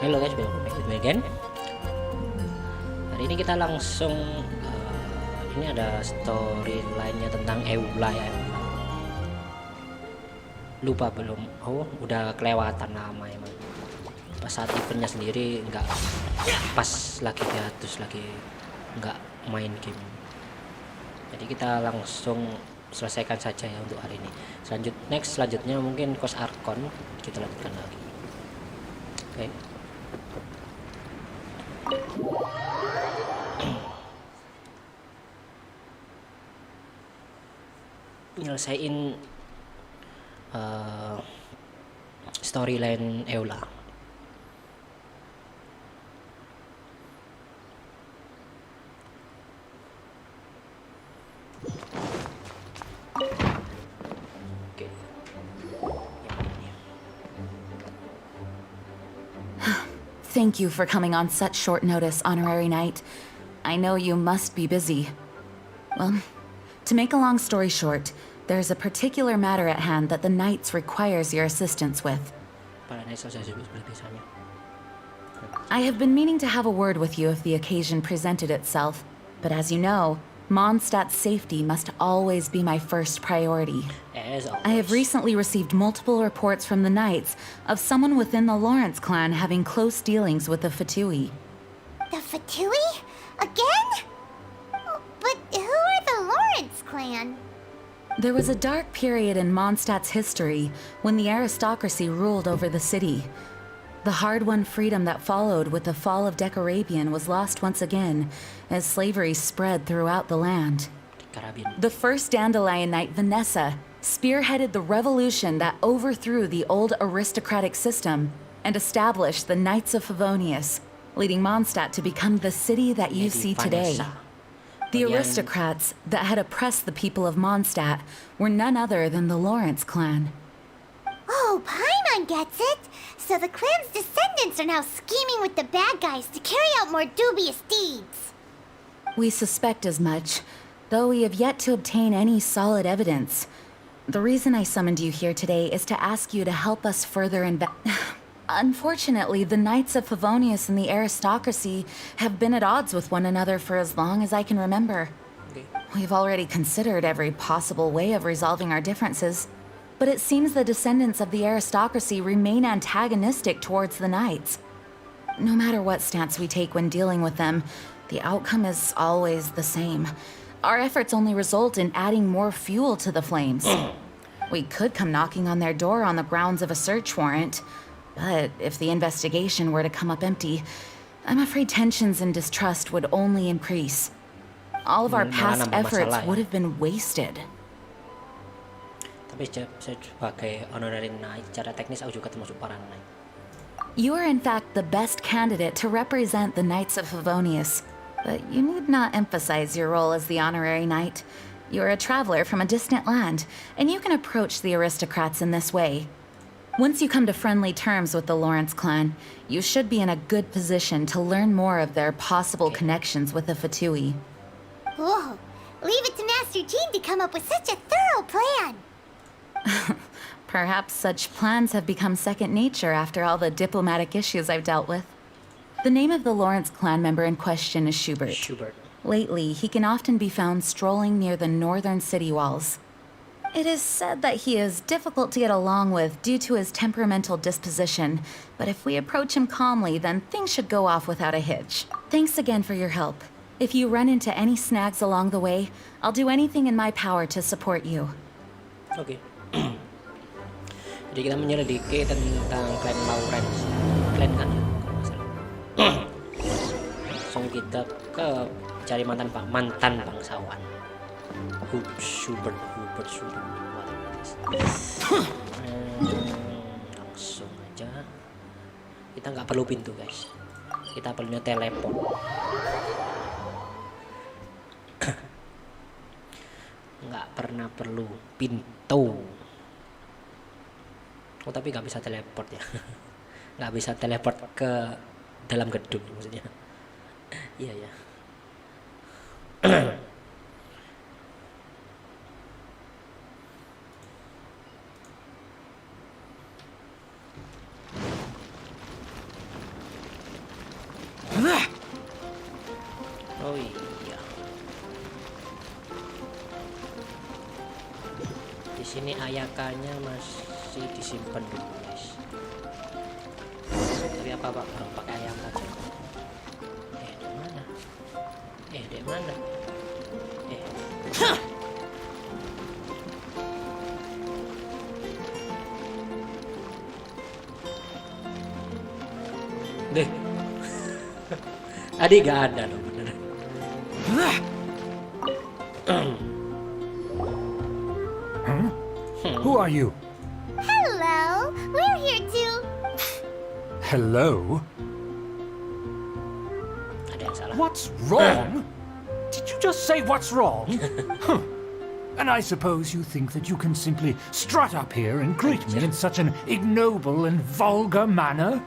Hello guys, welcome back to me again. Hari ini kita langsung ini ada storyline-nya tentang eula ya. Lupa belum? Oh, udah kelewatan lama emang. Pas saat eventnya sendiri nggak pas lagi hiatus lagi nggak main game. Jadi kita langsung selesaikan saja ya untuk hari ini. Selanjutnya mungkin Kos Arkon kita lanjutkan lagi. Oke. Nyelesain storyline eula. Oke. Thank you for coming on such short notice, Honorary Knight. I know you must be busy. Well, to make a long story short, there's a particular matter at hand that the Knights requires your assistance with. I have been meaning to have a word with you if the occasion presented itself, but as you know, Mondstadt's safety must always be my first priority. I have recently received multiple reports from the Knights of someone within the Lawrence clan having close dealings with the Fatui. The Fatui? Again? But who are the Lawrence clan? There was a dark period in Mondstadt's history when the aristocracy ruled over the city. The hard-won freedom that followed with the fall of Decarabian was lost once again as slavery spread throughout the land. The first Dandelion Knight, Vanessa, spearheaded the revolution that overthrew the old aristocratic system and established the Knights of Favonius, leading Mondstadt to become the city that you see today. The aristocrats that had oppressed the people of Mondstadt were none other than the Lawrence clan. Oh, Paimon gets it! So the clan's descendants are now scheming with the bad guys to carry out more dubious deeds. We suspect as much, though we have yet to obtain any solid evidence. The reason I summoned you here today is to ask you to help us further Unfortunately, the Knights of Favonius and the aristocracy have been at odds with one another for as long as I can remember. We've already considered every possible way of resolving our differences, but it seems the descendants of the aristocracy remain antagonistic towards the Knights. No matter what stance we take when dealing with them, the outcome is always the same. Our efforts only result in adding more fuel to the flames. We could come knocking on their door on the grounds of a search warrant, but if the investigation were to come up empty, I'm afraid tensions and distrust would only increase. All of our past efforts would have been wasted. Tapi sebagai honorary knight, secara teknis aku juga termasuk para knight. You are in fact the best candidate to represent the Knights of Favonius, but you need not emphasize your role as the honorary knight. You are a traveler from a distant land, and you can approach the aristocrats in this way. Once you come to friendly terms with the Lawrence clan, you should be in a good position to learn more of their possible connections with the Fatui. Whoa, leave it to Master Jean to come up with such a thorough plan. Perhaps such plans have become second nature after all the diplomatic issues I've dealt with. The name of the Lawrence clan member in question is Schubert. Lately, he can often be found strolling near the northern city walls. It is said that he is difficult to get along with due to his temperamental disposition, but if we approach him calmly, then things should go off without a hitch. Thanks again for your help. If you run into any snags along the way, I'll do anything in my power to support you. Oke. Jadi kita menyelidiki tentang klan Lawrence. Klan kan ya, kalau nggak salah. Langsung kita ke cari mantan bangsawan. Schubert. Langsung aja. Kita nggak perlu pintu guys. Kita perlunya teleport. Nggak pernah perlu pintu. Oh tapi nggak bisa teleport ya. Nggak bisa teleport ke dalam gedung maksudnya. Iya ya. ayakannya masih disimpan dulu guys. Tapi apa pak, orang pakai ayam aja. Di mana? Di mana? Deh. Tadi gak ada loh beneran. Who are you? Hello, we're here to... Hello? Ada yang salah. What's wrong? Did you just say what's wrong? Huh. And I suppose you think that you can simply strut up here and greet me in such an ignoble and vulgar manner?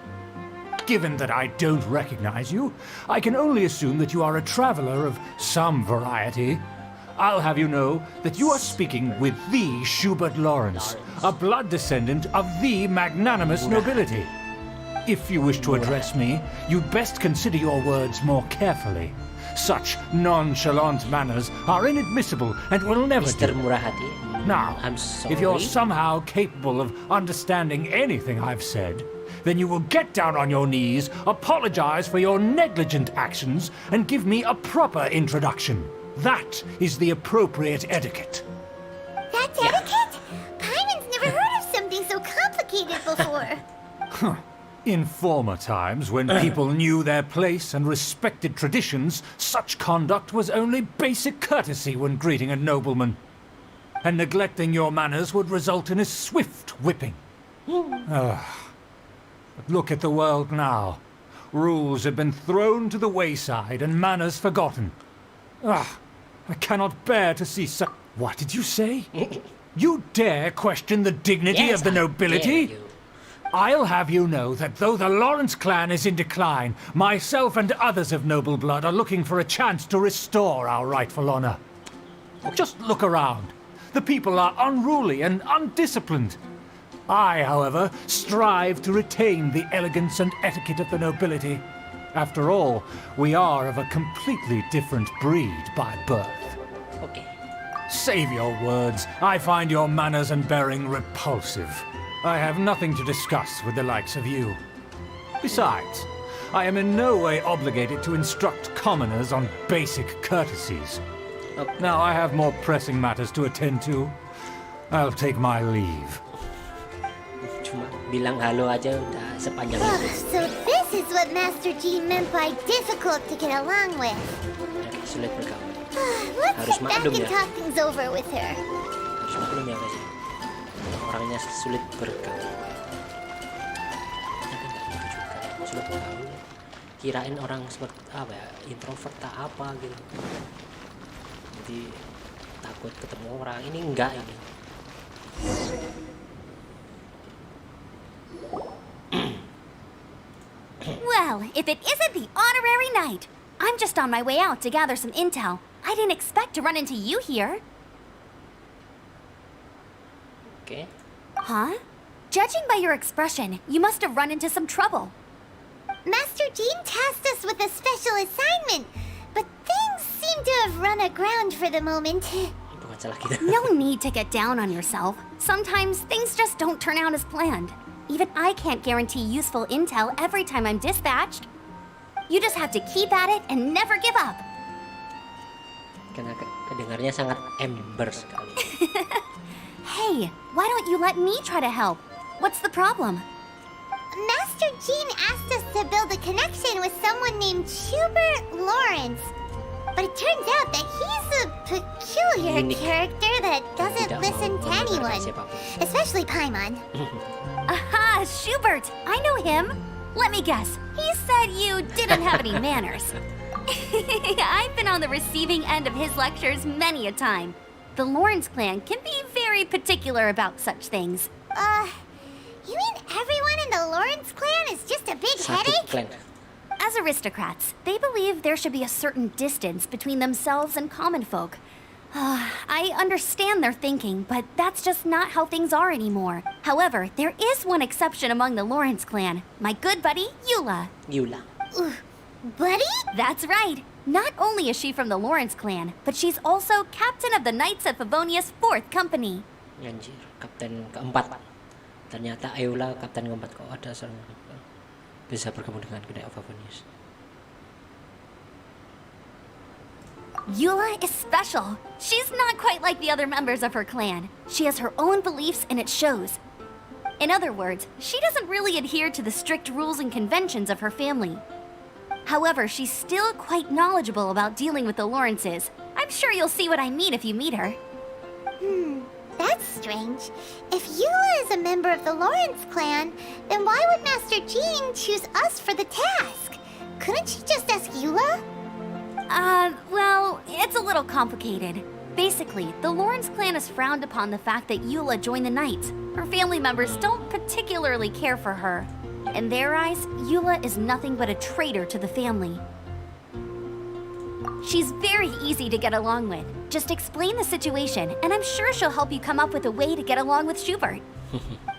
Given that I don't recognize you, I can only assume that you are a traveler of some variety. I'll have you know that you are speaking with the Schubert Lawrence, a blood descendant of the magnanimous nobility. If you wish to address me, you'd best consider your words more carefully. Such nonchalant manners are inadmissible and will never Mr. do. Murah Hati. Now, I'm sorry. if you're somehow capable of understanding anything I've said, then you will get down on your knees, apologize for your negligent actions, and give me a proper introduction. That is the appropriate etiquette. That's etiquette? Paimon's never heard of something so complicated before. In former times, when people knew their place and respected traditions, such conduct was only basic courtesy when greeting a nobleman. And neglecting your manners would result in a swift whipping. But look at the world now. Rules have been thrown to the wayside and manners forgotten. I cannot bear to see such... What did you say? You dare question the dignity Yes, of the I nobility? dare you. I'll have you know that though the Lawrence clan is in decline, myself and others of noble blood are looking for a chance to restore our rightful honor. Just look around. The people are unruly and undisciplined. I, however, strive to retain the elegance and etiquette of the nobility. After all, we are of a completely different breed by birth. Oke. Save your words. I find your manners and bearing repulsive. I have nothing to discuss with the likes of you. Besides, I am in no way obligated to instruct commoners on basic courtesies. Now I have more pressing matters to attend to. I'll take my leave. Cuma bilang halo aja udah sepanjang itu. So this is what Master G meant by difficult to get along with. Sulit bergaul. Let's Harus get back maklum and ya. talk things over with her. Harus maklum ya guys. Orangnya sulit bergaul. Tapi nggak gitu juga. Sulit bergaul. Kirain orang seperti apa ya, introvert tak apa gitu. Jadi takut ketemu orang. Ini enggak ini. Well, if it isn't the honorary knight. I'm just on my way out to gather some intel. I didn't expect to run into you here. Oke. Huh? Judging by your expression, you must have run into some trouble. Master Jean tasked us with a special assignment, but things seem to have run aground for the moment. Bukan salah kita. No need to get down on yourself. Sometimes things just don't turn out as planned. Even I can't guarantee useful intel every time I'm dispatched. You just have to keep at it and never give up. Karena kedengarnya sangat ember sekali. Hey, why don't you let me try to help? What's the problem? Master Jean asked us to build a connection with someone named Schubert Lawrence. But it turns out that he's a peculiar Unique. character that doesn't Tidak listen mau to mendengarkan anyone. siapapun. Especially Paimon. Aha, Schubert! I know him. Let me guess. He said you didn't have any manners. I've been on the receiving end of his lectures many a time. The Lawrence clan can be very particular about such things. You mean everyone in the Lawrence clan is just a big Satu headache? clan. As aristocrats, they believe there should be a certain distance between themselves and common folk. I understand their thinking, but that's just not how things are anymore. However, there is one exception among the Lawrence clan. My good buddy, Eula. Eula. Buddy? That's right. Not only is she from the Lawrence clan, but she's also captain of the Knights of Favonius 4th Company. Anjir, kapten keempat. Ternyata Eula kapten keempat, kok ada seorang bisa bergabung dengan kedai Aphros. Eula is special. She's not quite like the other members of her clan. She has her own beliefs and it shows. In other words, she doesn't really adhere to the strict rules and conventions of her family. However, she's still quite knowledgeable about dealing with the Lawrences. I'm sure you'll see what I mean if you meet her. That's strange. If Eula is a member of the Lawrence clan, then why would Master Jean choose us for the task? Couldn't she just ask Eula? Well, it's a little complicated. Basically, the Lawrence clan has frowned upon the fact that Eula joined the Knights. Her family members don't particularly care for her. In their eyes, Eula is nothing but a traitor to the family. She's very easy to get along with. Just explain the situation, and I'm sure she'll help you come up with a way to get along with Schubert.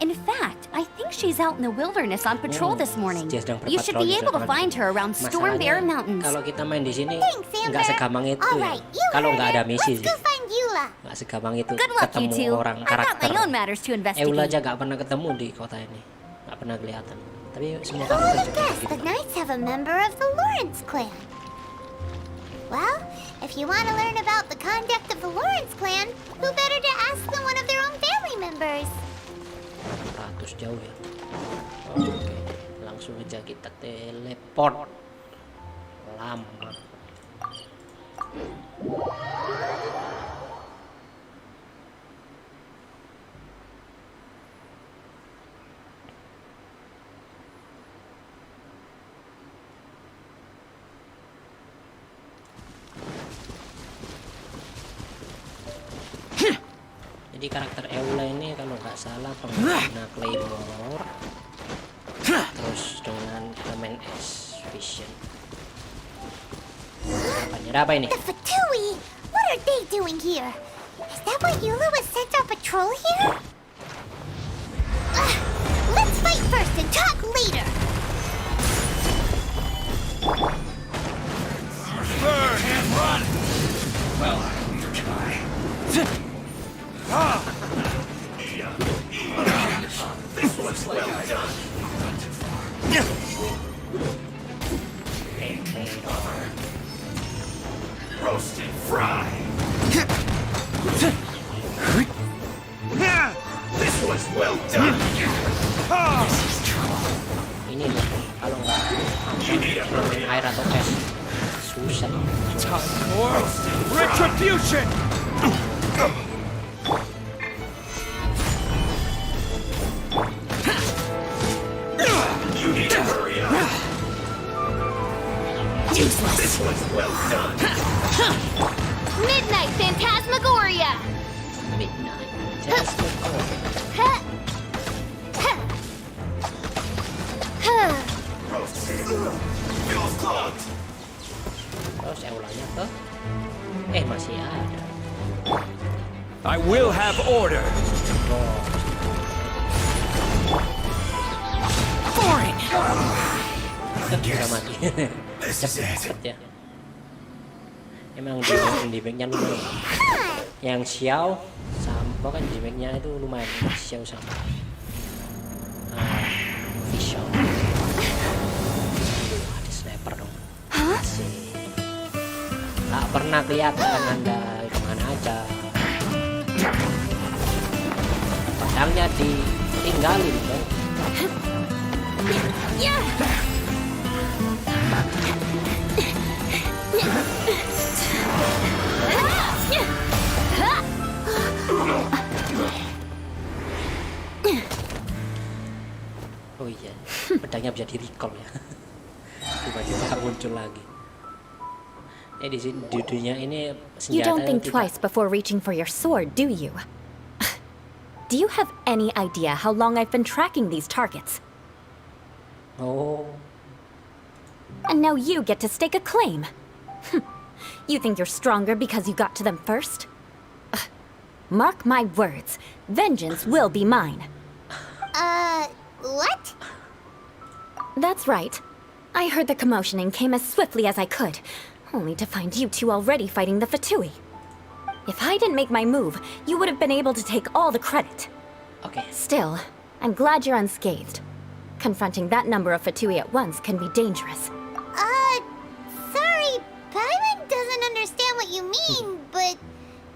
In fact, I think she's out in the wilderness on patrol this morning. Dia sedang You should be berpatroli able to teman-teman. find her around Storm Bear Masalahnya, Mountains. kalau kita main di sini Thanks, Amber. nggak segampang itu ya. Alright, you Kalau heard nggak ada it. misi Let's sih, go find Eula. nggak segampang itu Good luck, you ketemu two. orang I've got karakter. my own matters to Eula investigate. aja nggak pernah ketemu di kota ini, nggak pernah kelihatan. Tapi semua Who karakter would have juga guessed gitu. the Knights have a member of the Lawrence clan? Well, if you want to learn about the conduct of the Lawrence clan, who better to ask than one of their own family members? 100 jauh ya. Oke, langsung aja kita teleport. Lama. Jadi karakter Eula ini kalau nggak salah pengguna Claymore, terus dengan elemen S Vision. Ada apa ini? The Fatui! What are they doing here? Is that why Eula was sent on patrol here? Let's fight first and talk later! Burn and run! Well, you try. This looks well done. Not too far. Roast and fry. This was well done. This is trouble. Ini loh, kalau nggak elemen air atau es susah. Time for retribution. You need to hurry up. Useless. This was well done. Midnight Phantasmagoria! Midnight. Just before. Roast. Feels clogged. Terus Eulanya ke? Masih ada. I will have order. Foreign. Udah mati. This is it. Cepet ya. Emang di backnya lumayan. Yang Xiao sama kan di backnya itu lumayan. Xiao sama Visual. Ada sniper dong. Asik. Nggak pernah kelihatan Anda kemana aja. Pedangnya ditinggalin dong. Oh iya, pedangnya bisa di recall ya. Tiba-tiba muncul lagi. Di sini di dunia ini senjata You don't think tidak- twice before reaching for your sword, do you? Do you have any idea how long I've been tracking these targets? Oh, And now you get to stake a claim. You think you're stronger because you got to them first? Mark my words, vengeance will be mine. What? That's right. I heard the commotion and came as swiftly as I could, only to find you two already fighting the Fatui. If I didn't make my move, you would have been able to take all the credit. Oke. Still, I'm glad you're unscathed. Confronting that number of Fatui at once can be dangerous. Sorry, Paimon doesn't understand what you mean, but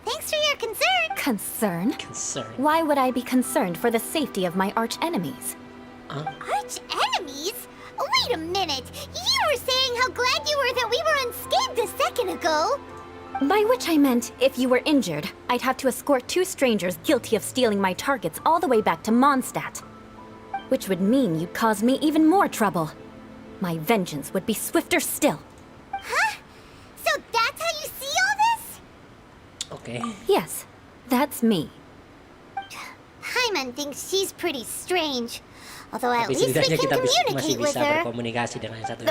thanks for your concern. Concern? Concern. Why would I be concerned for the safety of my arch enemies? Arch enemies? Wait a minute. You were saying how glad you were that we were unscathed a second ago. By which I meant, if you were injured, I'd have to escort 2 strangers guilty of stealing my targets all the way back to Mondstadt. Which would mean you'd cause me even more trouble. My vengeance would be swifter still. Huh? So that's how you see all this? Oke. Yes, that's me. Paimon thinks she's pretty strange. Although at Tapi least we setidaknya can kita masih communicate with bisa her. berkomunikasi dengan yang satu ini.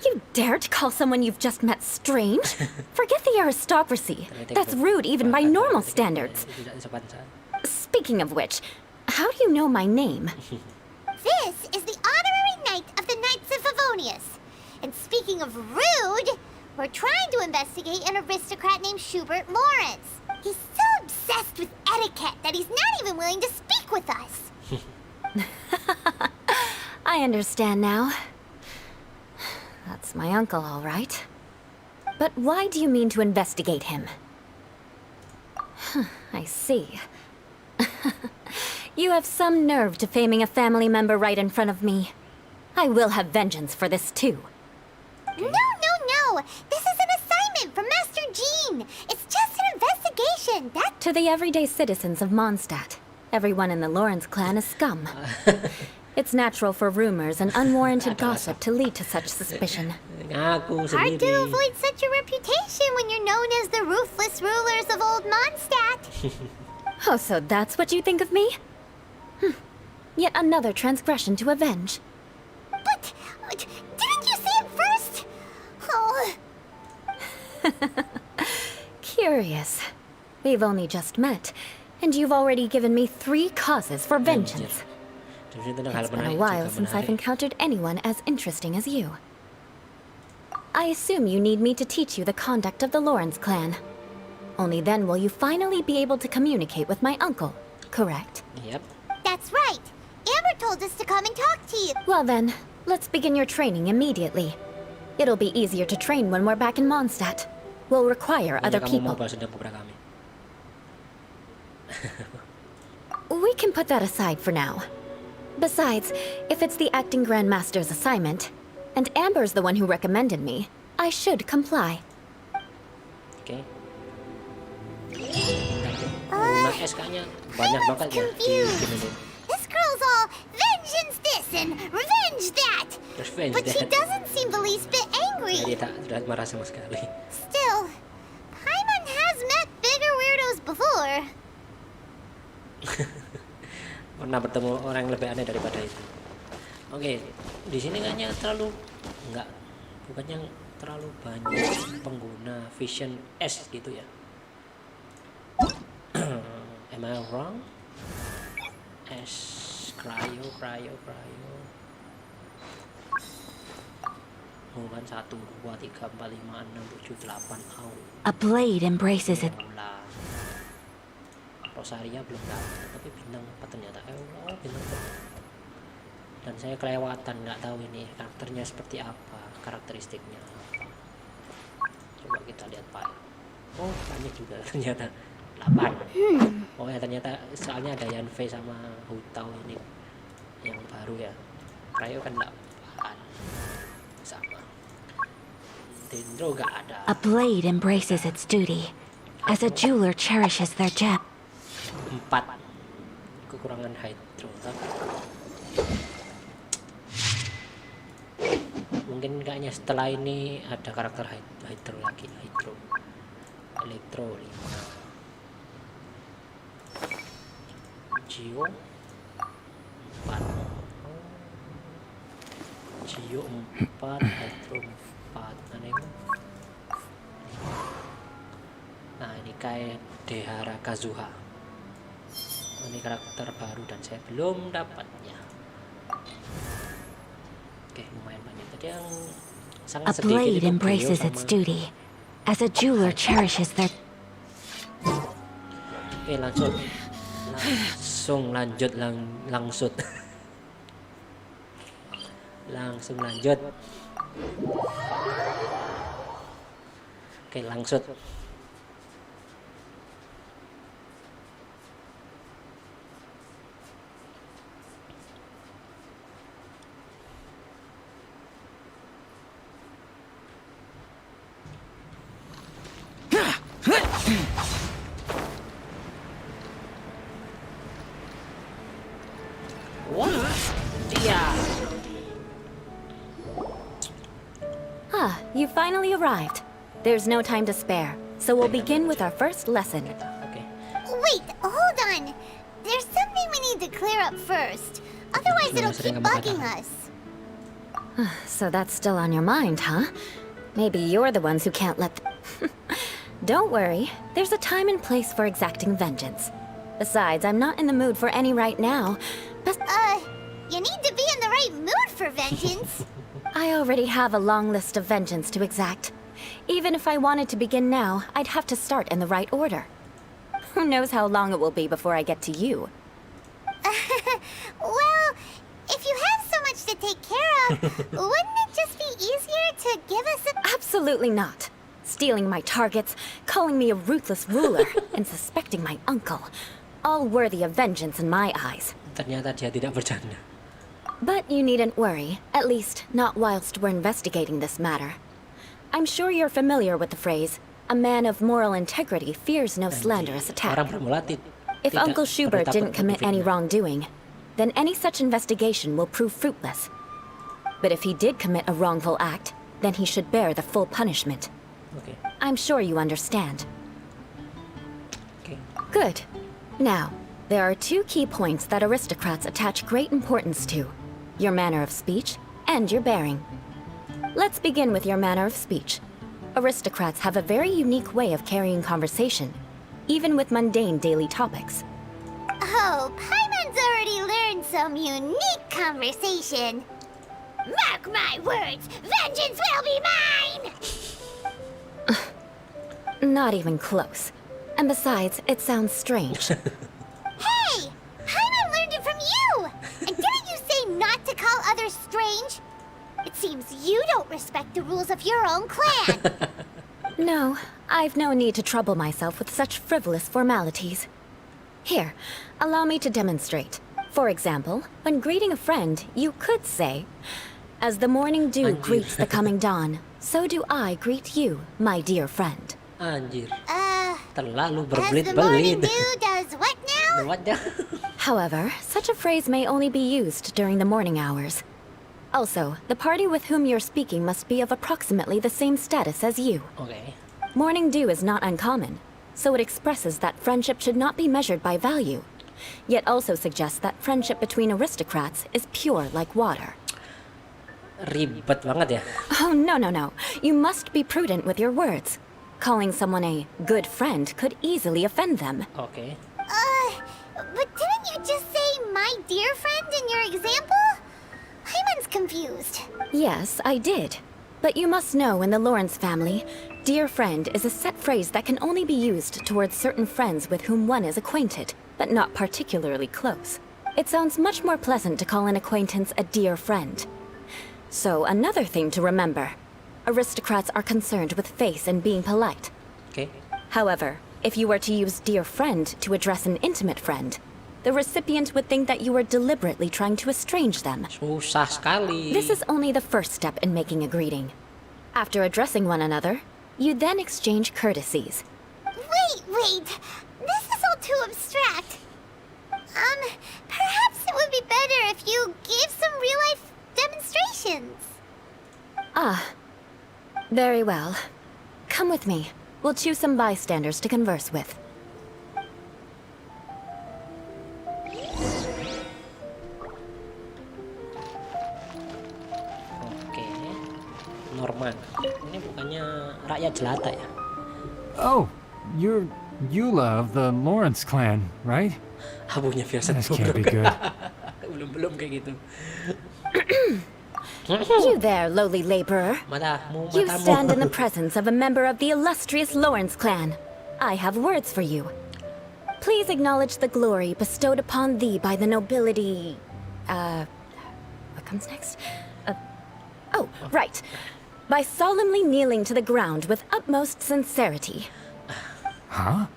You dare to call someone you've just met strange? Forget the aristocracy. That's rude even by normal standards. Tidak sopan sah. Speaking of which, how do you know my name? This is the honorary knight of the Knights of Favonius. And speaking of rude, we're trying to investigate an aristocrat named Schubert Lawrence. He's so obsessed with etiquette that he's not even willing to speak with us. I understand now. That's my uncle, all right. But why do you mean to investigate him? I see. You have some nerve to faming a family member right in front of me. I will have vengeance for this too. No. This is an assignment from Master Jean. It's just an investigation. To the everyday citizens of Mondstadt, everyone in the Lawrence clan is scum. It's natural for rumors and unwarranted gossip to lead to such suspicion. Ngaku Hard to sendiri. avoid such a reputation when you're known as the ruthless rulers of Old Mondstadt. Oh, so that's what you think of me? Yet another transgression to avenge. But didn't you see it first? Oh, Curious. We've only just met, and you've already given me 3 causes for vengeance. Jadi tentang hal It's been a menarik while juga since I've menarik. encountered anyone as interesting as you. I assume you need me to teach you the conduct of the Lawrence clan. Only then will you finally be able to communicate with my uncle, correct? Yap. that's right. Amber told us to come and talk to you. Well then, let's begin your training immediately. It'll be easier to train when we're back in Mondstadt. We'll require other Pokoknya kamu mau people. balas dendam kepada kami. We can put that aside for now. Besides, if it's the acting Grandmaster's assignment, and Amber's the one who recommended me, I should comply. Oke. Nah, SK-nya banyak banget ya di confused. game ini. This girl's all vengeance this and revenge that. Revenge But she that. doesn't seem the least bit Dia angry. tidak marah sama sekali. Still, Paimon has met bigger weirdos before. Pernah bertemu orang yang lebih aneh daripada itu. Oke, di sini kayaknya bukannya terlalu banyak pengguna Vision S gitu ya. Am I wrong? S cryo. Bukan 1, 2, 3, 4, 5, 6, 7, 8 au. A blade embraces it. Eula. Rosaria belum dapat, tapi bintang 4 ternyata. Eula, bintang 4. Dan saya kelewatan, nggak tahu ini karakternya seperti apa, karakteristiknya apa. Coba kita lihat file. Oh, banyak juga ternyata. 8. Oh ya, ternyata soalnya ada Yanfei sama Hutao ini yang baru ya. Cryo kan 8. Sama. Dendro nggak ada. A blade embraces its duty, as a jeweler cherishes their gem. 4. Kekurangan hydro. Mungkin kayaknya setelah ini ada karakter hydro lagi. Elektro 5. Gio 4. Gio 4, hydro 4. Aneh. Nah, ini kayak Dehara Kazuha. Ini karakter baru dan saya belum dapatnya. Oke, lumayan banyak. Tadi yang A sangat sedikit blade itu embraces Geo its sama duty, as a jeweler cherishes their. Oke, langsung lanjut langsut. Langsung lanjut. Oke, langsut. Ah, you finally arrived. There's no time to spare, so we'll begin with our first lesson. Oke. Wait, hold on. There's something we need to clear up first. Otherwise, it'll keep bugging us. So that's still on your mind, huh? Maybe you're the ones who can't let Don't worry, there's a time and place for exacting vengeance. Besides, I'm not in the mood for any right now. You need to be in the right mood for vengeance. I already have a long list of vengeance to exact. Even if I wanted to begin now, I'd have to start in the right order. Who knows how long it will be before I get to you? Well, if you have so much to take care of, wouldn't it just be easier to give us a... Absolutely not. Stealing my targets, calling me a ruthless ruler, and suspecting my uncle. All worthy of vengeance in my eyes. Ternyata dia tidak bercanda. But you needn't worry, at least not whilst we're investigating this matter. I'm sure you're familiar with the phrase, a man of moral integrity fears no slanderous attack. Orang bermula If tidak Uncle perlu Schubert takut didn't untuk commit any difitnah. wrongdoing, then any such investigation will prove fruitless. But if he did commit a wrongful act, then he should bear the full punishment. Oke. I'm sure you understand. Oke. Good. Now, there are two key points that aristocrats attach great importance to. Your manner of speech and your bearing. Let's begin with your manner of speech. Aristocrats have a very unique way of carrying conversation, even with mundane daily topics. Oh, Paimon's already learned some unique conversation. Mark my words, vengeance will be mine! Not even close. And besides, it sounds strange. Hey! Paimon learned it from you! And didn't you say not to call others strange? It seems you don't respect the rules of your own clan. No, I've no need to trouble myself with such frivolous formalities. Here, allow me to demonstrate. For example, when greeting a friend, you could say, "As the morning dew Anjir. greets the coming dawn, so do I greet you, my dear friend." Anjir, As terlalu the morning berbelit-belit. dew does what now? What ya? However, such a phrase may only be used during the morning hours. Also, the party with whom you're speaking must be of approximately the same status as you. Oke. Morning dew is not uncommon, so it expresses that friendship should not be measured by value, yet also suggests that friendship between aristocrats is pure like water. Ribet banget ya. Oh, no. You must be prudent with your words. Calling someone a good friend could easily offend them. Oke. But didn't you just say my dear friend in your example? Paimon's confused. Yes, I did. But you must know in the Lawrence family, dear friend is a set phrase that can only be used towards certain friends with whom one is acquainted, but not particularly close. It sounds much more pleasant to call an acquaintance a dear friend. So, another thing to remember. Aristocrats are concerned with face and being polite. Oke. However, if you were to use dear friend to address an intimate friend, the recipient would think that you were deliberately trying to estrange them. Susah sekali. This is only the first step in making a greeting. After addressing one another, you then exchange courtesies. Wait. This is all too abstract. Perhaps it would be better if you gave some real-life demonstrations. Very well. Come with me. We'll choose some bystanders to converse with. Oke. Norman. Ini bukannya rakyat jelata ya? Oh, you're Eula of the Lawrence clan, right? Abunya Vincent That can't be good. Belum kayak gitu. You there, lowly laborer. Matamu. You stand in the presence of a member of the illustrious Lawrence clan. I have words for you. Please acknowledge the glory bestowed upon thee by the nobility. What comes next? Oh, right. By solemnly kneeling to the ground with utmost sincerity. Huh?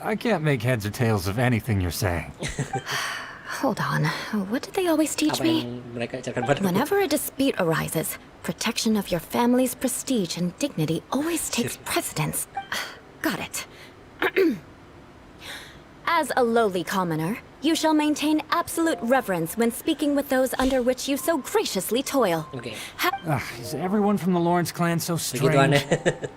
I can't make heads or tails of anything you're saying. Hold on. What did they always teach Apa me? yang mereka ajarkan padaku? Whenever a dispute arises, protection of your family's prestige and dignity always takes precedence. Got it. As a lowly commoner, you shall maintain absolute reverence when speaking with those under which you so graciously toil. Oke, Is everyone from the Lawrence clan so begitu strange? aneh.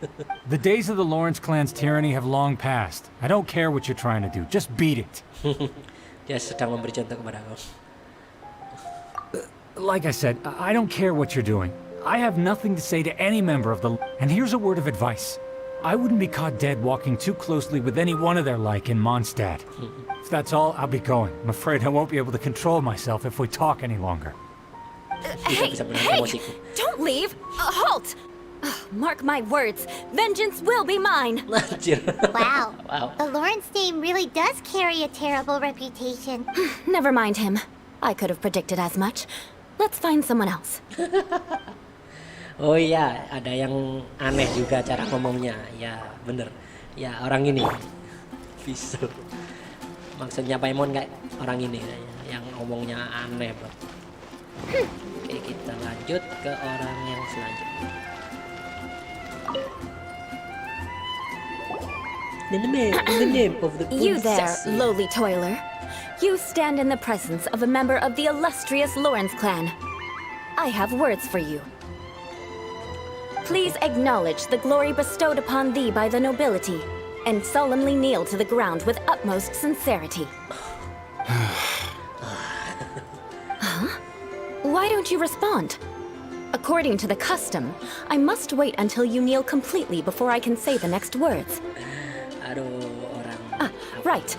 The days of the Lawrence clan's tyranny have long passed. I don't care what you're trying to do. Just beat it. Dia sedang memberi contoh kepada aku. Like I said, I don't care what you're doing. I have nothing to say to any member of the... And here's a word of advice. I wouldn't be caught dead walking too closely with any one of their like in Mondstadt. If that's all, I'll be going. I'm afraid I won't be able to control myself if we talk any longer. Hey, bisa menahan hey! emosiku. Don't leave! Halt! Mark my words, vengeance will be mine! Anjir. Wow. Wow. The Lawrence name really does carry a terrible reputation. Never mind him. I could have predicted as much. Let's find someone else. Oh iya, ada yang aneh juga cara ngomongnya. Ya, bener. Ya, orang ini. Bisa. Maksudnya Paimon kayak orang ini yang ngomongnya aneh, bro. Oke, kita lanjut ke orang yang selanjutnya. The name of the You there, princess. lowly toiler. You stand in the presence of a member of the illustrious Lawrence clan. I have words for you. Please acknowledge the glory bestowed upon thee by the nobility, and solemnly kneel to the ground with utmost sincerity. Huh? Why don't you respond? According to the custom, I must wait until you kneel completely before I can say the next words. Aduh, orang. Right.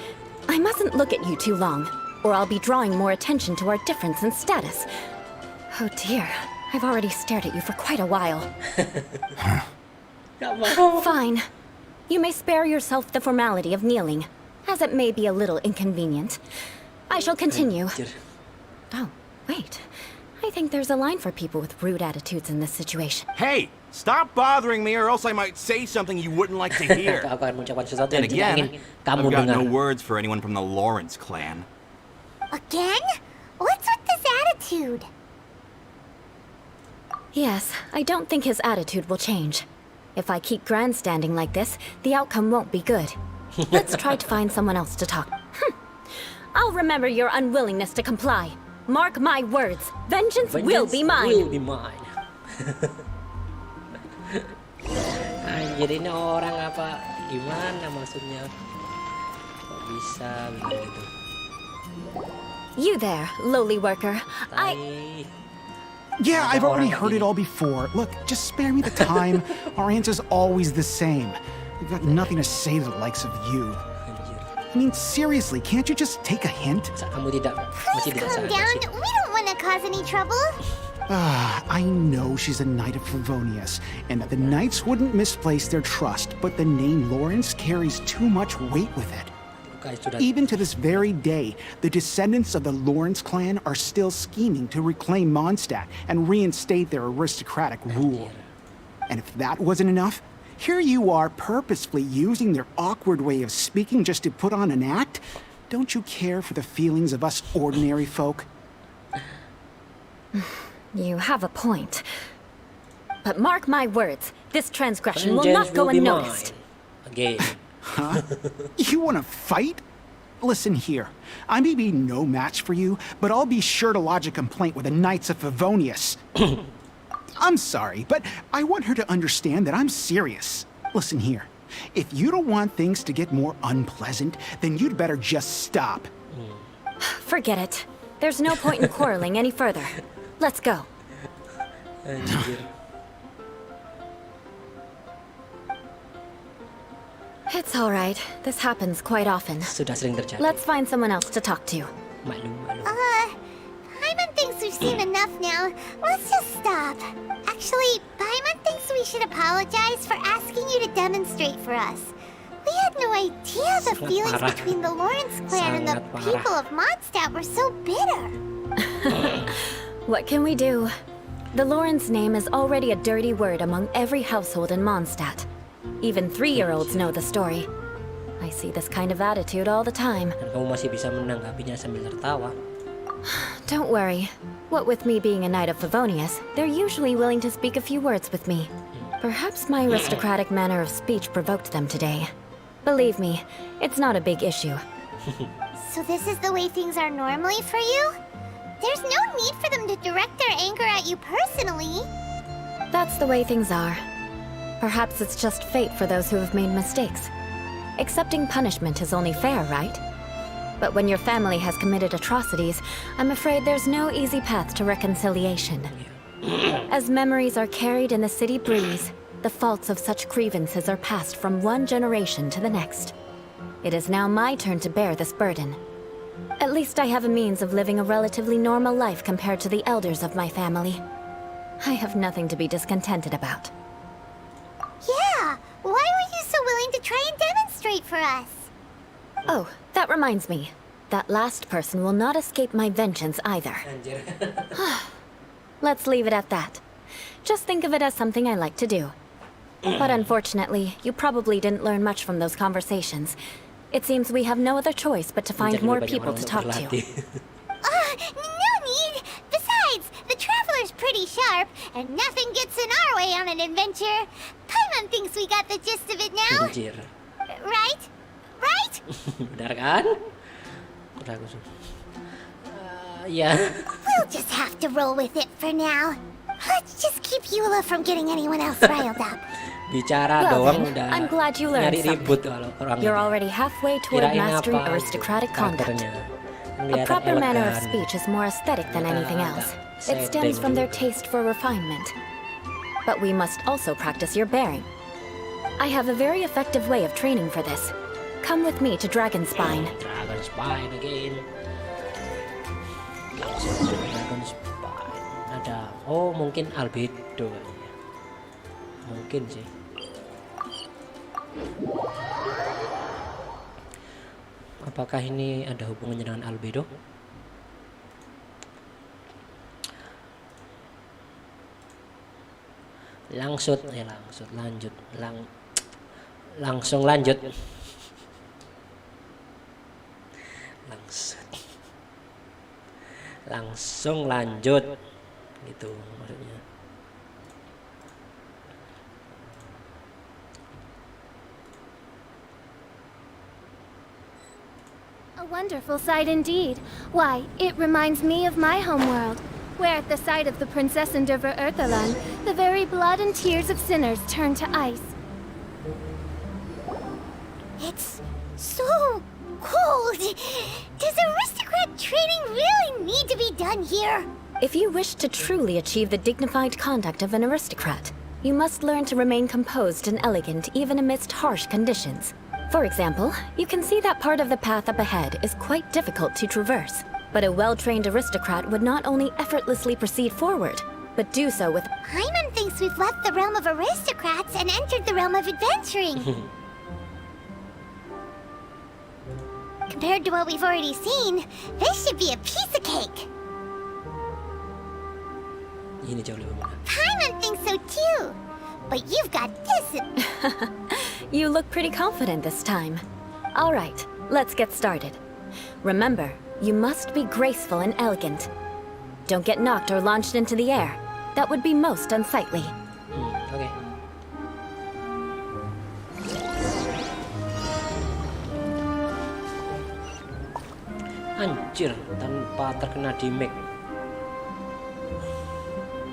I mustn't look at you too long, or I'll be drawing more attention to our difference in status. Oh dear, I've already stared at you for quite a while. Gak mau. Fine. You may spare yourself the formality of kneeling, as it may be a little inconvenient. I shall continue. Anjir. Oh, wait. I think there's a line for people with rude attitudes in this situation. Hey, stop bothering me or else I might say something you wouldn't like to hear. Aku akan mengucapkan sesuatu Then yang tidak ingin again, kamu I've got dengar. no words for anyone from the Lawrence clan. Again? What's with this attitude? Yes, I don't think his attitude will change. If I keep grandstanding like this, the outcome won't be good. Let's try to find someone else to talk. I'll remember your unwillingness to comply. Mark my words, vengeance will be mine. Will be mine. Anjir, ini orang apa? Gimana maksudnya? Kok bisa begitu? You there, lowly worker. I... Tai. Yeah, I've already Orang heard it ini. all before. Look, just spare me the time. Our answer's always the same. We've got nothing to say to the likes of you. Anjir. I mean, seriously, can't you just take a hint? Saat kamu tidak masih Please tidak calm sadar down. sih. We don't want to cause any trouble. I know she's a knight of Favonius, and that the knights wouldn't misplace their trust, but the name Lawrence carries too much weight with it. Guys, sudah Even to this very day, the descendants of the Lawrence clan are still scheming to reclaim Mondstadt and reinstate their aristocratic rule. And if that wasn't enough, here you are purposefully using their awkward way of speaking just to put on an act? Don't you care for the feelings of us ordinary folk? You have a point. But mark my words, this transgression will vengeance not go will be unnoticed. mine. Again. You want to fight? Listen here, I may be no match for you, but I'll be sure to lodge a complaint with the Knights of Favonius. I'm sorry, but I want her to understand that I'm serious. Listen here, if you don't want things to get more unpleasant, then you'd better just stop. Forget it. There's no point in quarreling any further. Let's go. Anjir. It's all right. This happens quite often. Sudah sering terjadi. Let's find someone else to talk to. Maklum. Paimon thinks we've seen enough now. Let's just stop. Actually, Paimon thinks we should apologize for asking you to demonstrate for us. We had no idea the Sangat feelings parah. between the Lawrence clan and the Sangat parah. people of Mondstadt were so bitter. What can we do? The Lawrence name is already a dirty word among every household in Mondstadt. Even 3-year-olds know the story. I see this kind of attitude all the time. Dan kamu masih bisa menanggapinya sambil tertawa. Don't worry. What with me being a knight of Favonius, they're usually willing to speak a few words with me. Perhaps my aristocratic manner of speech provoked them today. Believe me, it's not a big issue. So this is the way things are normally for you? There's no need for them to direct their anger at you personally. That's the way things are. Perhaps it's just fate for those who have made mistakes. Accepting punishment is only fair, right? But when your family has committed atrocities, I'm afraid there's no easy path to reconciliation. As memories are carried in the city breeze, the faults of such grievances are passed from one generation to the next. It is now my turn to bear this burden. At least I have a means of living a relatively normal life compared to the elders of my family. I have nothing to be discontented about. Yeah, why were you so willing to try and demonstrate for us? Oh, that reminds me. That last person will not escape my vengeance either. Anjir. Let's leave it at that. Just think of it as something I like to do. But unfortunately, you probably didn't learn much from those conversations. It seems we have no other choice but to find Mencari more banyak people orang to untuk talk to. berlatih. No need! Besides, the Traveler's pretty sharp, and nothing gets in our way on an adventure. Paimon thinks we got the gist of it now. Anjir. Right? Right? Benar kan? Ragu sih. Ya. We'll just have to roll with it for now. Let's just keep Eula from getting anyone else riled up. Bicara Well doang then, udah I'm glad you learned nyari ribut kalau orang You're ini. already halfway toward Kirain mastering apa aristocratic conduct. karakternya. A Kelihatan proper manner of elegan. speech is more aesthetic than anything Agak else. setting It stems from their juga. taste for refinement. But we must also practice your bearing. I have a very effective way of training for this. Come with me to Dragonspine. Dragon Spine again. Dragon Spine. Ada, oh mungkin albedo kayaknya. Mungkin sih. Apakah ini ada hubungannya dengan albedo? Langsung lanjut. Langsung lanjut. Langsung lanjut gitu maksudnya. A wonderful sight indeed. Why, it reminds me of my homeworld, where at the sight of the Princess Endeavor Earthalan, the very blood and tears of sinners turn to ice. It's so cold. Does aristocrat training really need to be done here? If you wish to truly achieve the dignified conduct of an aristocrat, you must learn to remain composed and elegant even amidst harsh conditions. For example, you can see that part of the path up ahead is quite difficult to traverse. But a well-trained aristocrat would not only effortlessly proceed forward, but do so with... Paimon thinks we've left the realm of aristocrats and entered the realm of adventuring. Compared to what we've already seen, this should be a piece of cake. Ini jauh lebih mudah. Paimon thinks so too. But you've got this. You look pretty confident this time. All right, let's get started. Remember, you must be graceful and elegant. Don't get knocked or launched into the air. That would be most unsightly. Oke. Anjir, tanpa terkena damage.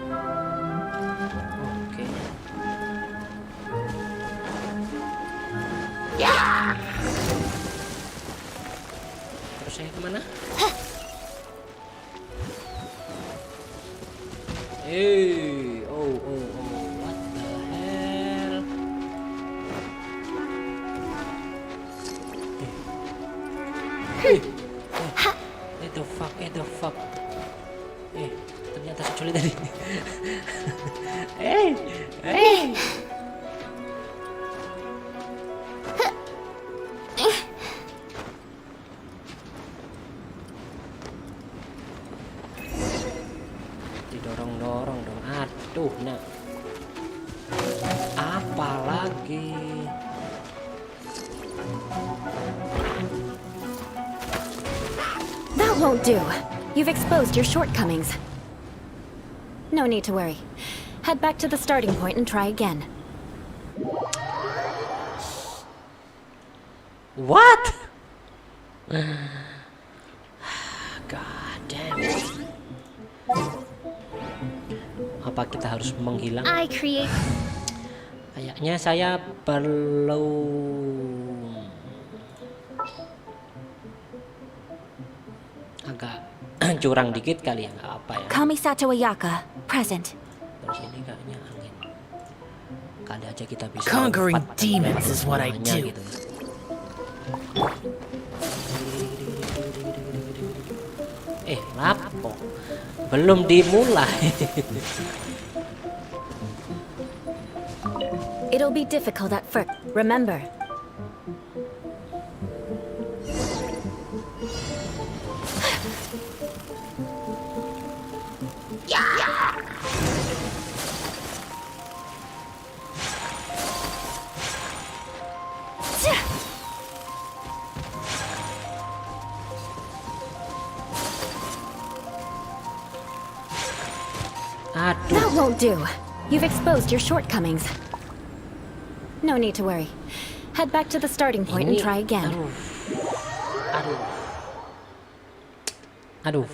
Oke. Terus saya kemana? What the hell? What the fuck? Ternyata seculik tadi. Dorong-dorong dong. Aduh, nah. Apa lagi? That won't do. You've exposed your shortcomings. No need to worry. Head back to the starting point and try again. What? God damn. Apa kita harus menghilang? I create. Kayaknya saya perlu agak curang dikit kali ya, nggak apa ya. Kamisato Ayaka, present. Terus ini kayaknya angin. Kali aja kita bisa Conquering lompat demons lewat is what I semuanya do. gitu. Lapo belum dimulai. It'll be difficult at first. Remember, Aduh, that won't do. You've exposed your shortcomings. No need to worry. Head back to the starting point and ini- try again. Aduh. Aduh.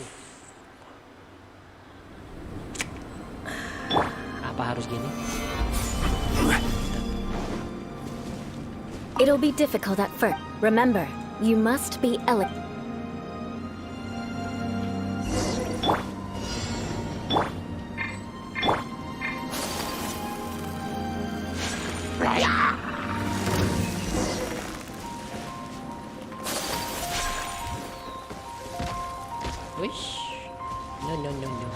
Apa harus gini? It'll be difficult at first. Remember, you must be elegant. Wish. No, no, no, no.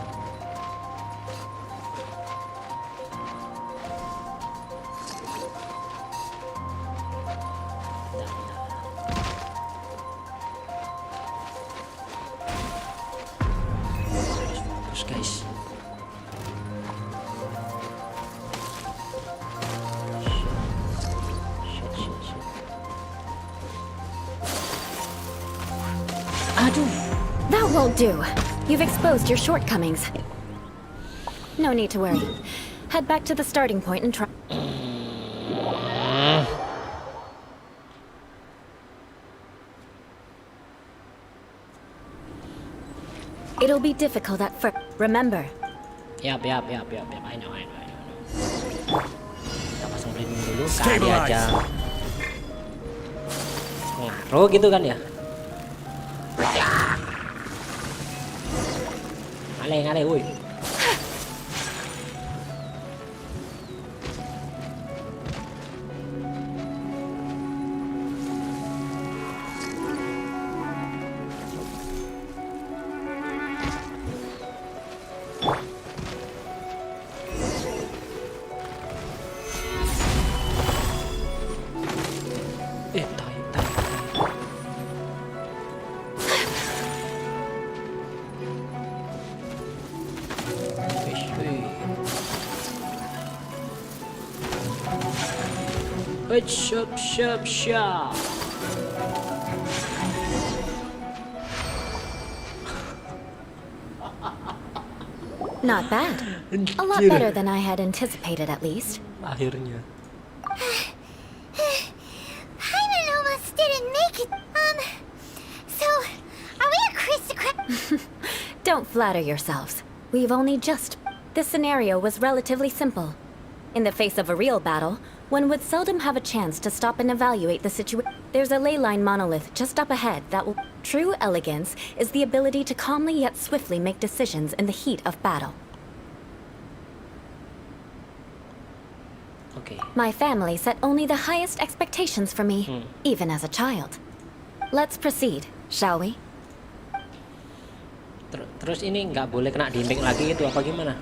Harus fokus, guys. Shit, shit, shit. Aduh. That won't do. You've exposed your shortcomings. No need to worry. Head back to the starting point and try. It'll be difficult at first. Remember, Yap. I know. Kita pasang blending dulu, kali Stabilize. aja ngaruh gitu kan ya. Ngale, woi. Tai. Shop. not bad. A lot better than I had anticipated, at least. Akhirnya. Hyman almost didn't make it. So, are we aristocrat? Don't flatter yourselves. We've only just... This scenario was relatively simple. In the face of a real battle, one would seldom have a chance to stop and evaluate the situation. There's a ley line monolith just up ahead that will... True elegance is the ability to calmly yet swiftly make decisions in the heat of battle. Oke. My family set only the highest expectations for me, even as a child. Let's proceed, shall we? Terus ini nggak boleh kena damage lagi itu apa gimana?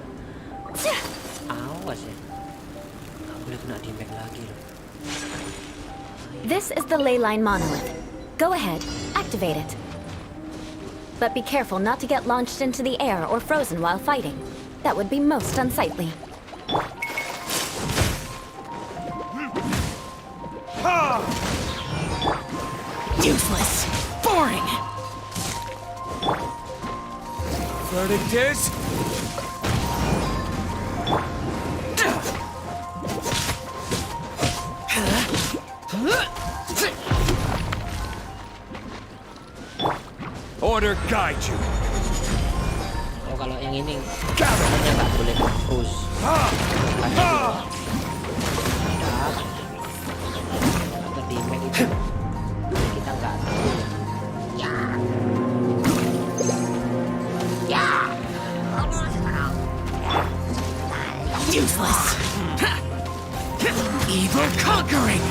Awas ya. Nggak boleh kena damage lagi loh. This is the ley line monolith. Go ahead, activate it. But be careful not to get launched into the air or frozen while fighting. That would be most unsightly. Useless. Boring. Verdict is... Order guide you. Oh, kalau yang ini katanya nggak boleh terus. Katanya atau di Mac itu kita nggak tahu. Useless. Evil conquering.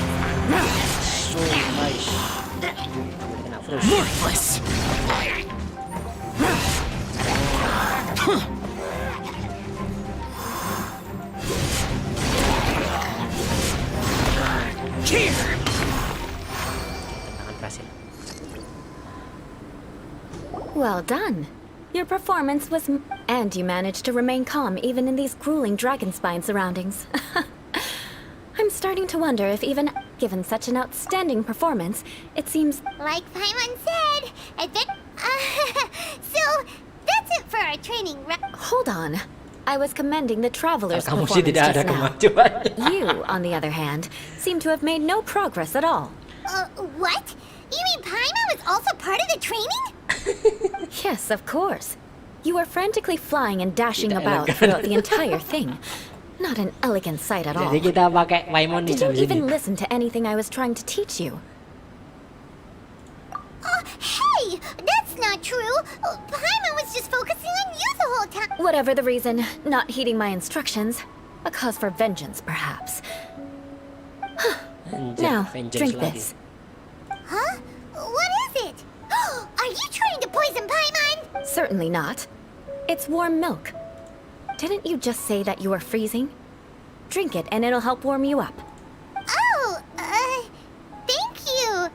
So nice. Kena Aphros. Worthless. Here. Tentangan berhasil. Well done. Your performance was... And you managed to remain calm even in these grueling dragon spine surroundings. I'm starting to wonder if even given such an outstanding performance, it seems... Like Paimon said, so that's it for our training. Hold on. I was commending the traveler's Kamu sih performance tidak ada just now. kemajuan. You, on the other hand, seem to have made no progress at all. What? You mean Paimon was also part of the training? Yes, of course. You were frantically flying and dashing Tidak about elegan. throughout the entire thing. Not an elegant sight at all. Jadi kita pakai Paimon di Did you sini. even listen to anything I was trying to teach you? Hey, that's not true. Paimon was just focusing on you the whole time. Whatever the reason, not heeding my instructions. A cause for vengeance, perhaps. Now, Vengeance drink lagi. this. Huh? What is it? Are you trying to poison Paimon? Certainly not. It's warm milk. Didn't you just say that you were freezing? Drink it and it'll help warm you up. Oh, thank you.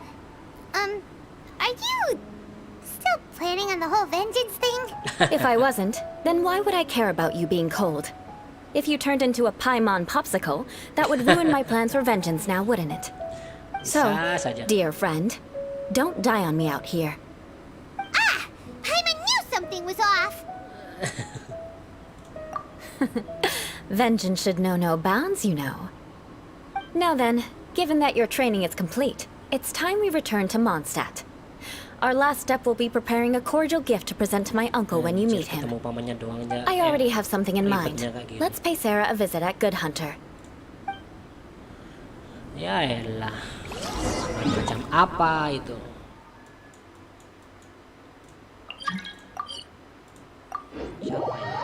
Are you still planning on the whole vengeance thing? If I wasn't, then why would I care about you being cold? If you turned into a Paimon popsicle, that would ruin my plans for vengeance now, wouldn't it? So, Bisa saja. dear friend, don't die on me out here. Paimon knew something was off. Vengeance should know no bounds, you know. Now then, given that your training is complete, it's time we return to Mondstadt. Our last step will be preparing a cordial gift to present to my uncle when you meet him. Ketemu pamannya doang aja. I already have something in mind. ribetnya kayak gitu. Let's pay Sarah a visit at Good Hunter. Ya elah. Macam apa itu? Siapa ini?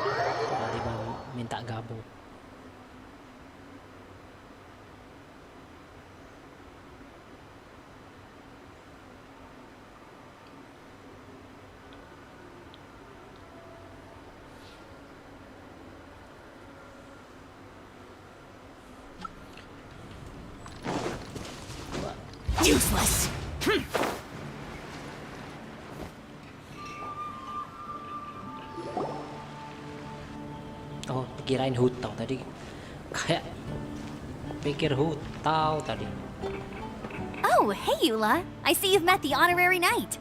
Tiba-tiba minta gabung. Useless. Oh, kirain hutau tadi. Kayak pikir hutau tadi. Oh, hey, Eula. I see you've met the honorary knight.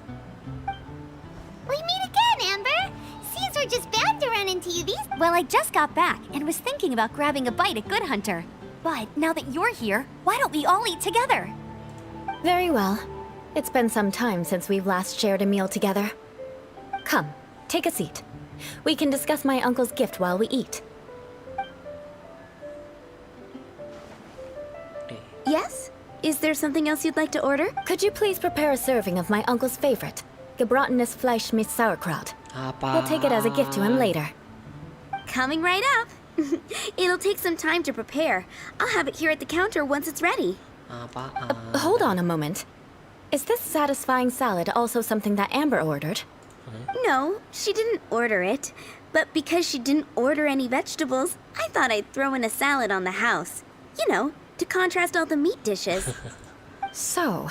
We meet again, Amber. Seems we're just bound to run into you these. Well, I just got back and was thinking about grabbing a bite at Good Hunter. But now that you're here, why don't we all eat together? Very well. It's been some time since we've last shared a meal together. Come, take a seat. We can discuss my uncle's gift while we eat. Yes? Is there something else you'd like to order? Could you please prepare a serving of my uncle's favorite, gebratenes Fleisch mit Sauerkraut? Apa? We'll take it as a gift to him later. Coming right up. It'll take some time to prepare. I'll have it here at the counter once it's ready. Apaan? Hold on a moment. Is this satisfying salad also something that Amber ordered? No, she didn't order it. But because she didn't order any vegetables, I thought I'd throw in a salad on the house. You know, to contrast all the meat dishes. So,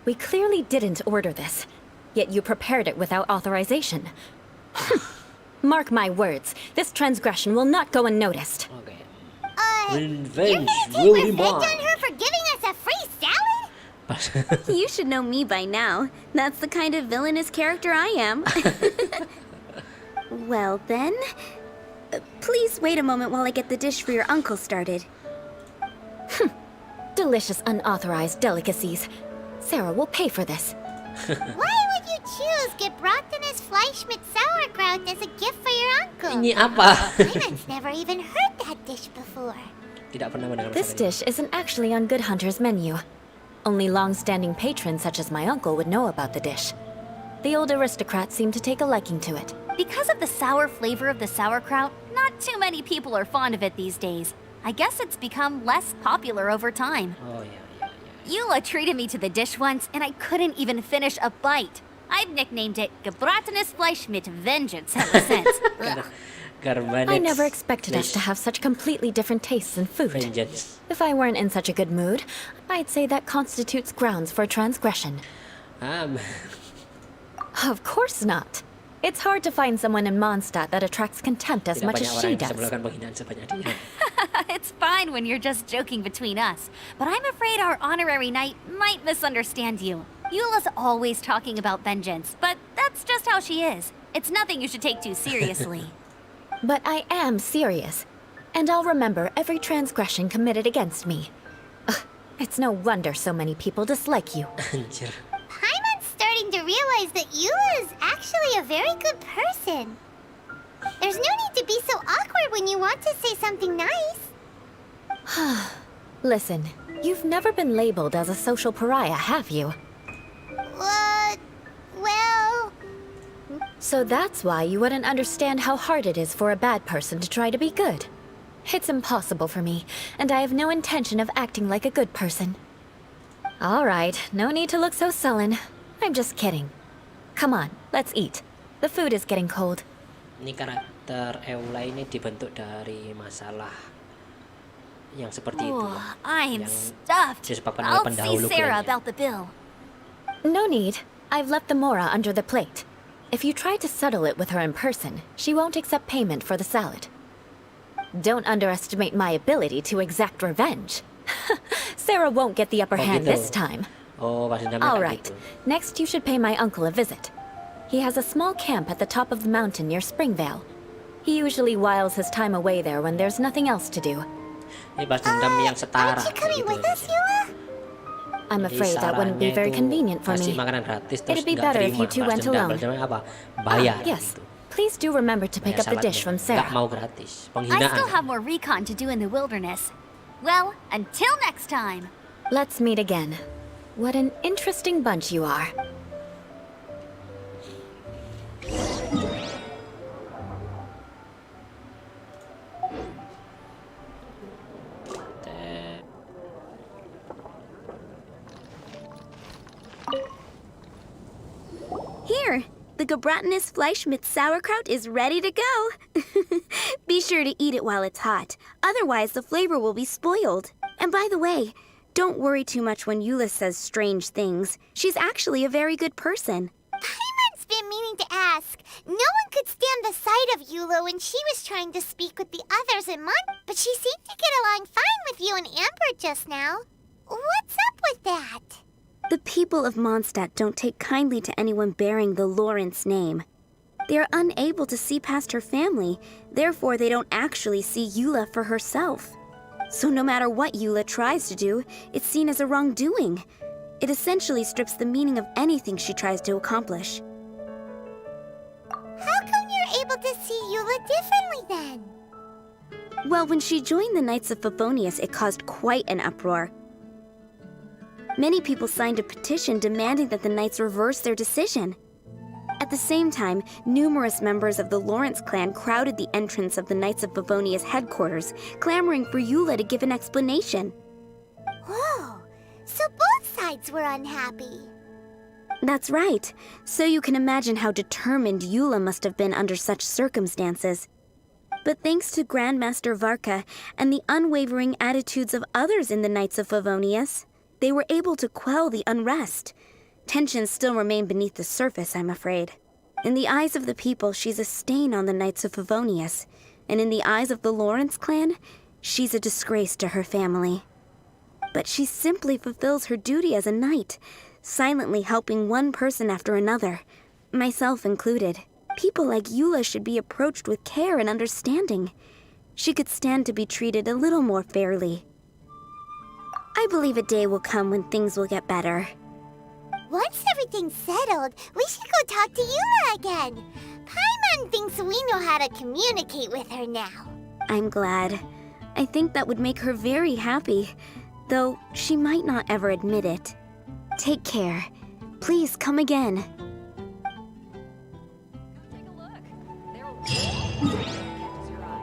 we clearly didn't order this, yet you prepared it without authorization. Mark my words, This transgression will not go unnoticed. Oke. You're Revenge gonna will take be revenge on mine. her for giving us a free salad? Pas. You should know me by now. That's the kind of villainous character I am. Well then, please wait a moment while I get the dish for your uncle started. Delicious unauthorized delicacies. Sarah will pay for this. Why would you choose gebratenes Fleisch mit sauerkraut as a gift for your uncle? Ini apa? Clayman's never even heard that dish before. Tidak pernah mendengar This masalah ini. dish isn't actually on Good Hunter's menu. Only long-standing patrons such as my uncle would know about the dish. The old aristocrat seemed to take a liking to it. Because of the sour flavor of the sauerkraut, not too many people are fond of it these days. I guess it's become less popular over time. Oh ya, ya, ya. Eula treated me to the dish once, and I couldn't even finish a bite. I've nicknamed it gebratenes Fleisch mit Vengeance ever since. I never expected us to have such completely different tastes in food. Vengeance. If I weren't in such a good mood, I'd say that constitutes grounds for transgression. Um, Of course not. It's hard to find someone in Mondstadt that attracts contempt as tidak much banyak as orang she yang bisa does. melakukan penghinaan sebanyak dia. It's fine when you're just joking between us, but I'm afraid our honorary knight might misunderstand you. Eula's always talking about vengeance, but that's just how she is. It's nothing you should take too seriously. But I am serious, and I'll remember every transgression committed against me. Ugh, it's no wonder so many people dislike you. Anjir. Paimon's starting to realize that Eula is actually a very good person. There's no need to be so awkward when you want to say something nice. Listen, you've never been labeled as a social pariah, have you? Well... So that's why you wouldn't understand how hard it is for a bad person to try to be good. It's impossible for me, and I have no intention of acting like a good person. All right, no need to look so sullen. I'm just kidding. Come on, let's eat. The food is getting cold. Ini karakter eula ini dibentuk dari masalah yang seperti itu. Oh, ya. I'm Yang stuffed. disebabkan oleh I'll see pendahulu Sarah klannya. about the bill. No need. I've left the mora under the plate. If you try to settle it with her in person, she won't accept payment for the salad. Don't underestimate my ability to exact revenge. Sarah won't get the upper Oh, hand gitu. this time. Oh, pas dendamnya All kayak right. gitu. Next, you should pay my uncle a visit. He has a small camp at the top of the mountain near Springvale. He usually whiles his time away there when there's nothing else to do. Ini balas dendam yang setara. Aren't you kayak coming gitu with us, harusnya. Eula? I'm Jadi afraid that wouldn't be sarannya very itu convenient for kasih me. makanan gratis terus It'd be nggak better if terima you two balas went dendam. alone. Balas dendamnya apa? Bayar. Yes. Gitu. Please do remember to pick Bayar up the dish saladnya. from Nggak Sarah. mau gratis. I Penghinaan. still have more recon to do in the wilderness. Well, until next time. Let's meet again. What an interesting bunch you are. Here, the gebratenes Fleisch mit sauerkraut is ready to go. Be sure to eat it while it's hot, otherwise the flavor will be spoiled. And by the way, don't worry too much when Eula says strange things. She's actually a very good person. Paimon's been meaning to ask. No one could stand the sight of Eula when she was trying to speak with the others in but she seemed to get along fine with you and Amber just now. What's up with that? The people of Mondstadt don't take kindly to anyone bearing the Lawrence name. They are unable to see past her family, therefore they don't actually see Eula for herself. So no matter what Eula tries to do, it's seen as a wrongdoing. It essentially strips the meaning of anything she tries to accomplish. How come you're able to see Eula differently then? Well, when she joined the Knights of Favonius, it caused quite an uproar. Many people signed a petition demanding that the Knights reverse their decision. At the same time, numerous members of the Lawrence clan crowded the entrance of the Knights of Favonius headquarters, clamoring for Eula to give an explanation. Whoa, so both sides were unhappy. That's right. So you can imagine how determined Eula must have been under such circumstances. But thanks to Grandmaster Varka and the unwavering attitudes of others in the Knights of Favonius, they were able to quell the unrest. Tensions still remain beneath the surface, I'm afraid. In the eyes of the people, she's a stain on the Knights of Favonius, and in the eyes of the Lawrence clan, she's a disgrace to her family. But she simply fulfills her duty as a knight, silently helping one person after another, myself included. People like Eula should be approached with care and understanding. She could stand to be treated a little more fairly. I believe a day will come when things will get better. Once everything's settled, we should go talk to Eula again. Paimon thinks we know how to communicate with her now. I'm glad. I think that would make her very happy, though she might not ever admit it. Take care. Please come again. Take a look. There will catches your eye.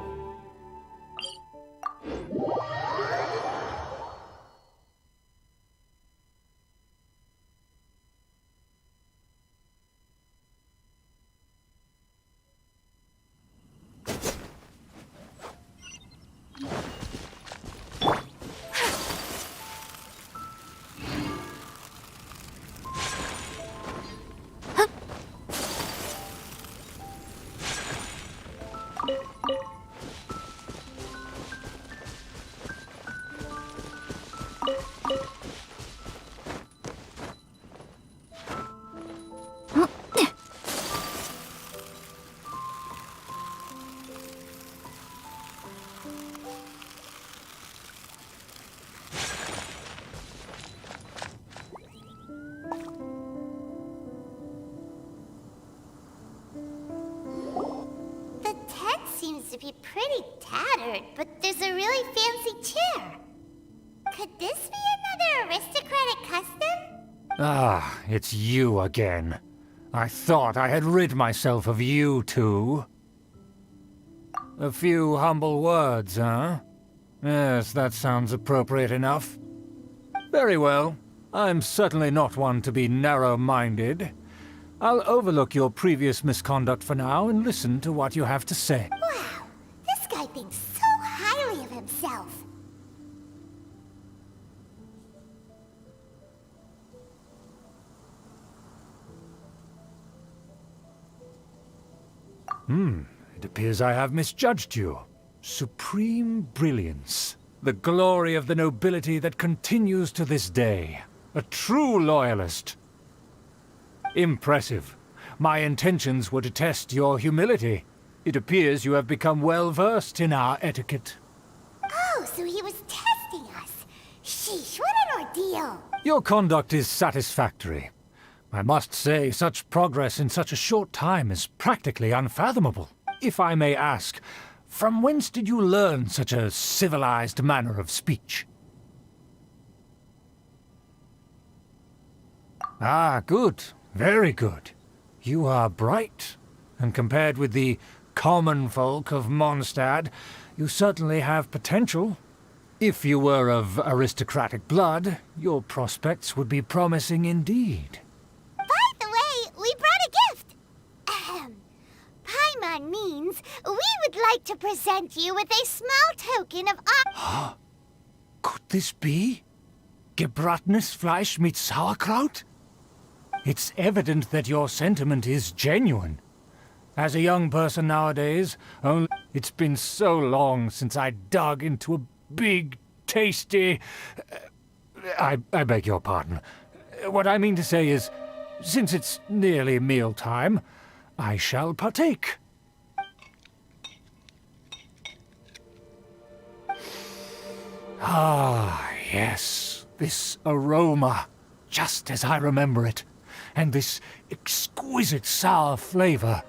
The tent seems to be pretty tattered, but there's a really fancy chair. Could this be another aristocratic custom? Ah, it's you again. I thought I had rid myself of you two. A few humble words, huh? Yes, that sounds appropriate enough. Very well. I'm certainly not one to be narrow-minded. I'll overlook your previous misconduct for now and listen to what you have to say. Wow, this guy thinks so highly of himself. It appears I have misjudged you. Supreme brilliance. The glory of the nobility that continues to this day. A true loyalist. Impressive. My intentions were to test your humility. It appears you have become well-versed in our etiquette. Oh, so he was testing us. Sheesh, what an ordeal. Your conduct is satisfactory. I must say, such progress in such a short time is practically unfathomable. If I may ask, from whence did you learn such a civilized manner of speech? Ah, good. Very good. You are bright, and compared with the common folk of Mondstadt, you certainly have potential. If you were of aristocratic blood, your prospects would be promising indeed. By the way, we brought a gift. Ahem. Paimon means we would like to present you with a small token of our... Could this be? Gebratenes Fleisch mit Sauerkraut? It's evident that your sentiment is genuine. As a young person nowadays, it's been so long since I dug into a big, tasty... I beg your pardon. What I mean to say is, since it's nearly mealtime, I shall partake. Ah, yes, this aroma, just as I remember it, and this exquisite sour flavor.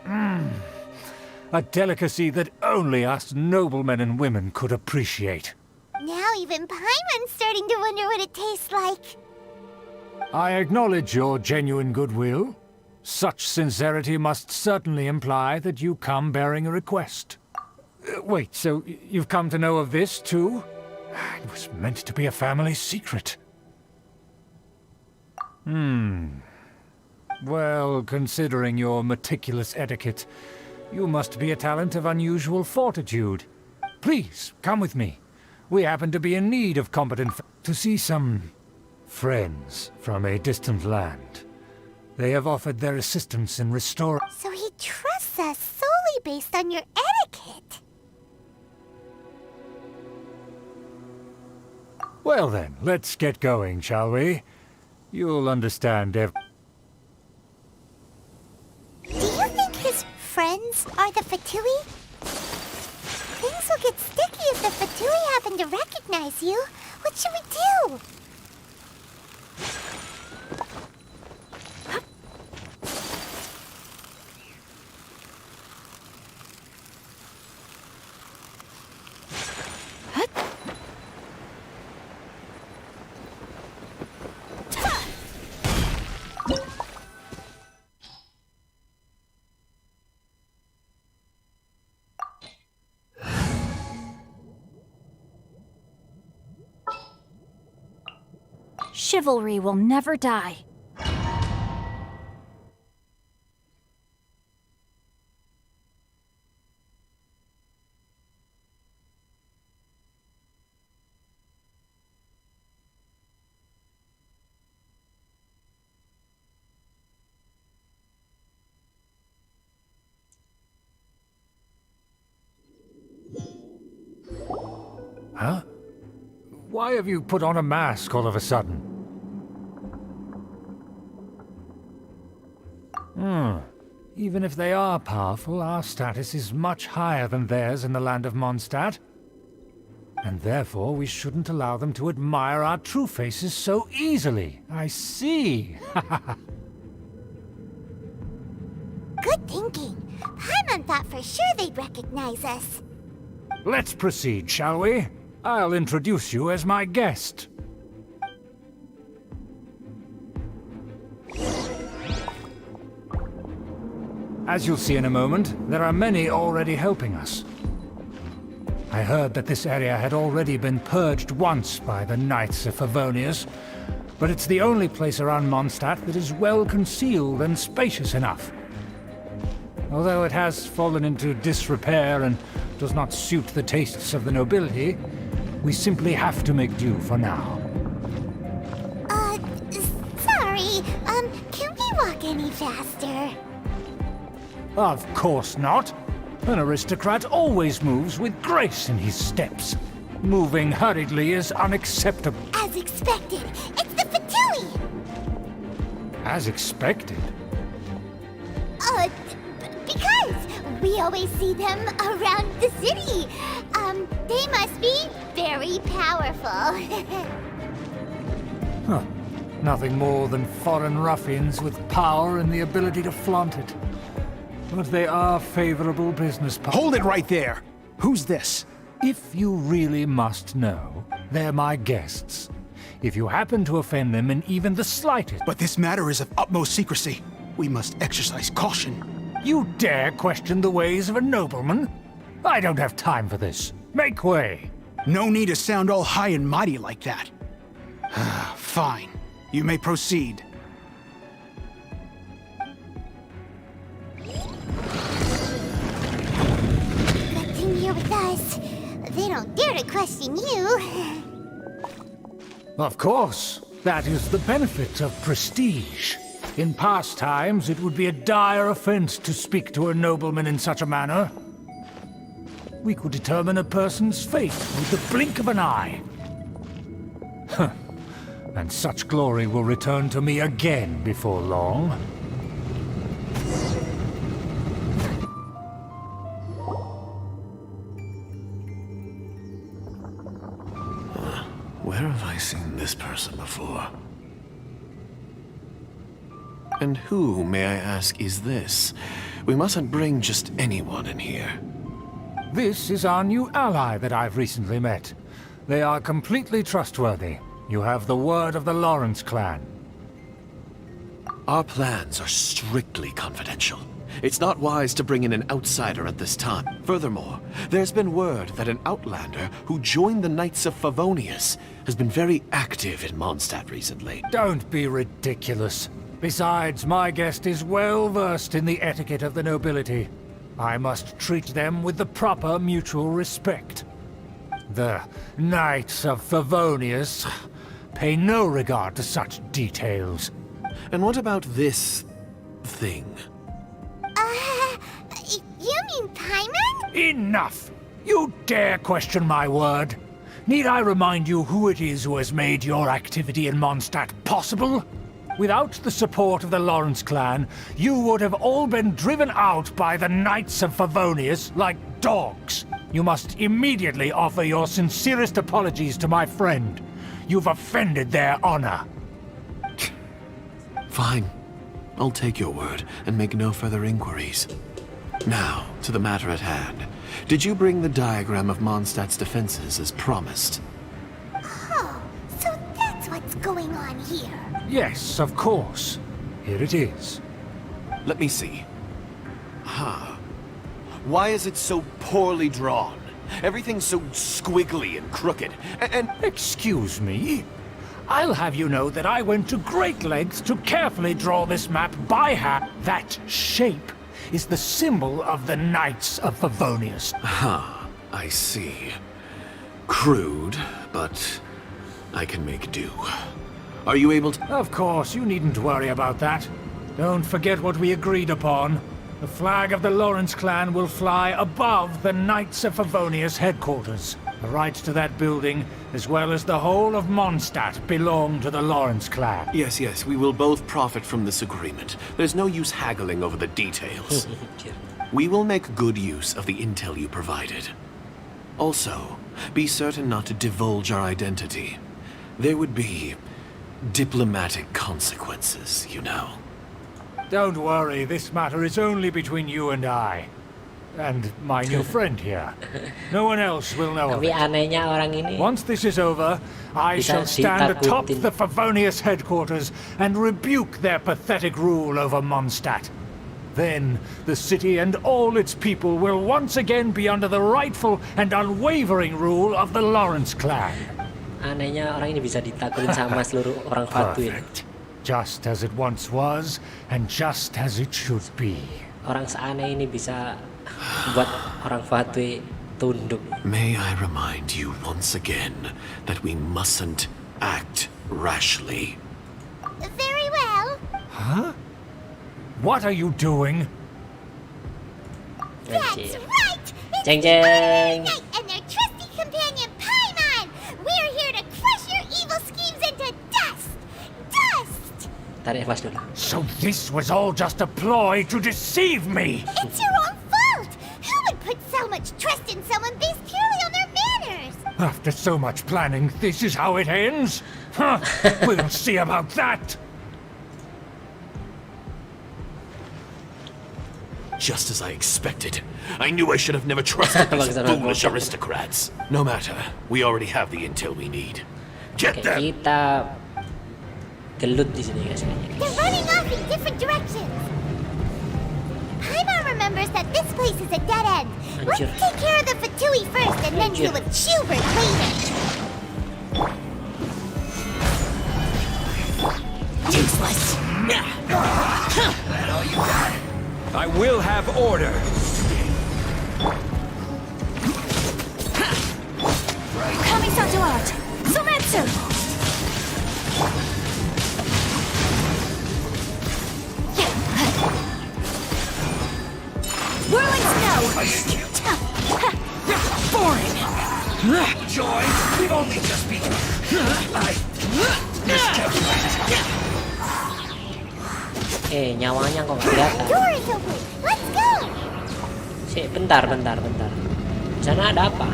A delicacy that only us noblemen and women could appreciate. Now even Paimon's starting to wonder what it tastes like. I acknowledge your genuine goodwill. Such sincerity must certainly imply that you come bearing a request. Wait, so you've come to know of this, too? It was meant to be a family secret. Well, considering your meticulous etiquette, you must be a talent of unusual fortitude. Please, come with me. We happen to be in need of competent to see some friends from a distant land. They have offered their assistance in restoring... So he trusts us solely based on your etiquette. Well then, let's get going, shall we? You'll understand Do you think his friends are the Fatui? Things will get sticky if the Fatui happen to recognize you. What should we do? Chivalry will never die. Huh? Why have you put on a mask all of a sudden? Even if they are powerful, our status is much higher than theirs in the land of Mondstadt. And therefore, we shouldn't allow them to admire our true faces so easily. I see. Good thinking. Paimon thought for sure they'd recognize us. Let's proceed, shall we? I'll introduce you as my guest. As you'll see in a moment, there are many already helping us. I heard that this area had already been purged once by the Knights of Favonius, but it's the only place around Mondstadt that is well concealed and spacious enough. Although it has fallen into disrepair and does not suit the tastes of the nobility, we simply have to make do for now. Sorry, can we walk any faster? Of course not. An aristocrat always moves with grace in his steps. Moving hurriedly is unacceptable. As expected, it's the Fatui! As expected? Because we always see them around the city. They must be very powerful. Huh. Nothing more than foreign ruffians with power and the ability to flaunt it. But they are favorable business partners. Hold it right there! Who's this? If you really must know, they're my guests. If you happen to offend them in even the slightest... But this matter is of utmost secrecy. We must exercise caution. You dare question the ways of a nobleman? I don't have time for this. Make way! No need to sound all high and mighty like that. Fine. You may proceed. Nothing here with us. They don't dare to question you. Of course. That is the benefit of prestige. In past times, it would be a dire offense to speak to a nobleman in such a manner. We could determine a person's fate with the blink of an eye. Huh. And such glory will return to me again before long. Where have I seen this person before? And who, may I ask, is this? We mustn't bring just anyone in here. This is our new ally that I've recently met. They are completely trustworthy. You have the word of the Lawrence clan. Our plans are strictly confidential. It's not wise to bring in an outsider at this time. Furthermore, there's been word that an outlander who joined the Knights of Favonius has been very active in Mondstadt recently. Don't be ridiculous. Besides, my guest is well versed in the etiquette of the nobility. I must treat them with the proper mutual respect. The Knights of Favonius pay no regard to such details. And what about this thing? You mean Paimon? Enough! You dare question my word? Need I remind you who it is who has made your activity in Mondstadt possible? Without the support of the Lawrence clan, you would have all been driven out by the Knights of Favonius like dogs. You must immediately offer your sincerest apologies to my friend. You've offended their honor. Fine. I'll take your word and make no further inquiries. Now, to the matter at hand. Did you bring the diagram of Mondstadt's defenses as promised? Oh, so that's what's going on here. Yes, of course. Here it is. Let me see. Huh. Why is it so poorly drawn? Everything's so squiggly and crooked. And Excuse me? I'll have you know that I went to great lengths to carefully draw this map by hand. That shape is the symbol of the Knights of Favonius. I see. Crude, but I can make do. Are you able to... Of course, you needn't worry about that. Don't forget what we agreed upon. The flag of the Lawrence clan will fly above the Knights of Favonius headquarters. The rights to that building, as well as the whole of Mondstadt, belong to the Lawrence clan. Yes, we will both profit from this agreement. There's no use haggling over the details. We will make good use of the intel you provided. Also, be certain not to divulge our identity. There would be diplomatic consequences, you know. Don't worry, this matter is only between you and I. And my new friend here. No one else will know of Tapi it. anehnya orang ini Once this is over, I Bisa shall stand atop ditakutin. the Favonius headquarters and rebuke their pathetic rule over Mondstadt. Then, the city and all its people will once again be under the rightful and unwavering rule of the Lawrence clan. anehnya orang ini bisa ditakutin sama seluruh orang Fatui. Perfect. Just as it once was, and just as it should be. Orang seaneh ini bisa buat orang Fatui tunduk. May I remind you once again that we mustn't act rashly. Very well. Huh? What are you doing? That's Anjir. right. It's Jeng, the jeng. Honorary Knight and their trusty companion Paimon. We're here to crush your evil schemes into dust. Dust. Tarik nafas dulu. So this was all just a ploy to deceive me! It's your own fault. Who would put so much trust in someone based purely on their manners? After so much planning, this is how it ends? Huh, we'll see about that! Just as I expected. I knew I should have never trusted these Bagusan foolish aku. aristocrats. No matter. We already have the intel we need. Get Oke, them! kita gelut di sini guys kayaknya. They're running off in different directions. Paimon remembers that this place is a dead end. Let's Anjir. take care of the Fatui first and then Anjir. deal with Schubert later. Useless. I will have order. Kamisato out! Sumetsu! Whirling snow! Boring. Joy, we've only just begun. Nyawanya kok nggak kelihatan. Door is open. Let's go. Bentar. Di sana ada apa?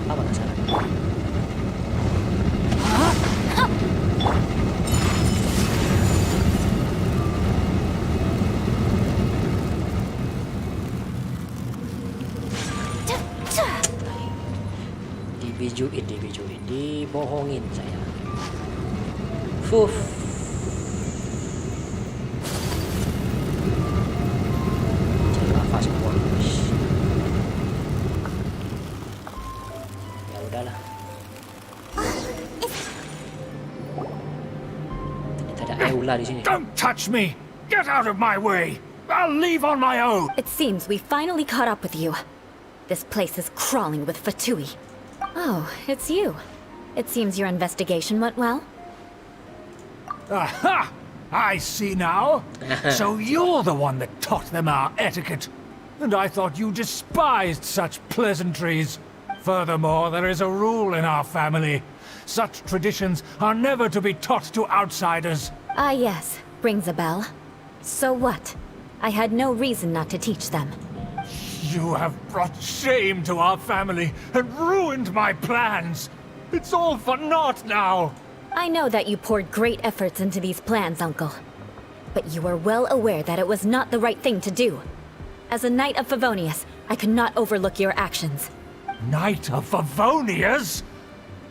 Apa penasaran? Dibijuin, dibohongin saya. Fuh. Lava semua. Ya udahlah. Ternyata ada eula di sini. Don't touch me! Get out of my way! I'll leave on my own! It seems we finally caught up with you. This place is crawling with Fatui. Oh, it's you. It seems your investigation went well. Aha! I see now. So you're the one that taught them our etiquette. And I thought you despised such pleasantries. Furthermore, there is a rule in our family. Such traditions are never to be taught to outsiders. Ah, yes. Rings a bell. So what? I had no reason not to teach them. You have brought shame to our family and ruined my plans. It's all for naught now. I know that you poured great efforts into these plans, Uncle. But you were well aware that it was not the right thing to do. As a Knight of Favonius, I could not overlook your actions. Knight of Favonius?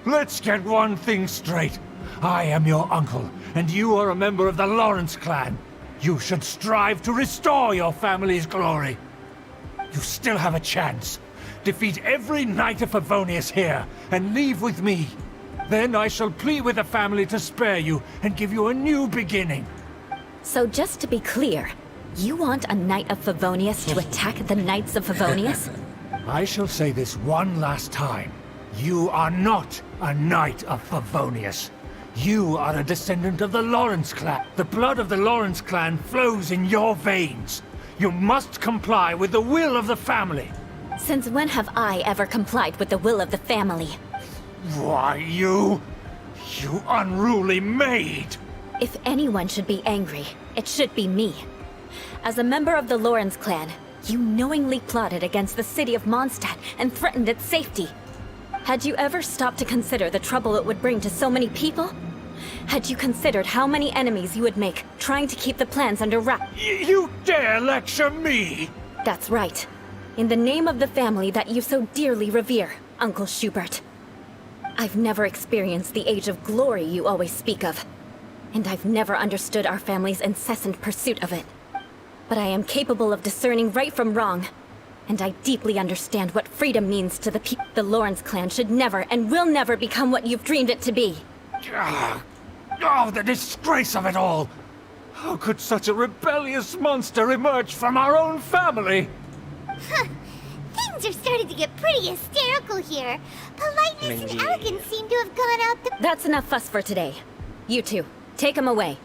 Let's get one thing straight. I am your uncle, and you are a member of the Lawrence clan. You should strive to restore your family's glory. You still have a chance. Defeat every Knight of Favonius here, and leave with me. Then I shall plead with the family to spare you and give you a new beginning. So just to be clear, you want a Knight of Favonius to attack the Knights of Favonius? I shall say this one last time. You are not a Knight of Favonius. You are a descendant of the Lawrence clan. The blood of the Lawrence clan flows in your veins. You must comply with the will of the family. Since when have I ever complied with the will of the family? Why, you unruly maid! If anyone should be angry, it should be me. As a member of the Lawrence clan, you knowingly plotted against the city of Mondstadt and threatened its safety. Had you ever stopped to consider the trouble it would bring to so many people? Had you considered how many enemies you would make trying to keep the plans under wraps? You dare lecture me? That's right. In the name of the family that you so dearly revere, Uncle Schubert. I've never experienced the age of glory you always speak of. And I've never understood our family's incessant pursuit of it. But I am capable of discerning right from wrong. And I deeply understand what freedom means to the people. The Lawrence clan should never and will never become what you've dreamed it to be. Oh, the disgrace of it all! How could such a rebellious monster emerge from our own family? Huh. Things are starting to get pretty hysterical here. Politeness and elegance seem to have gone out the... That's enough fuss for today. You two, take him away.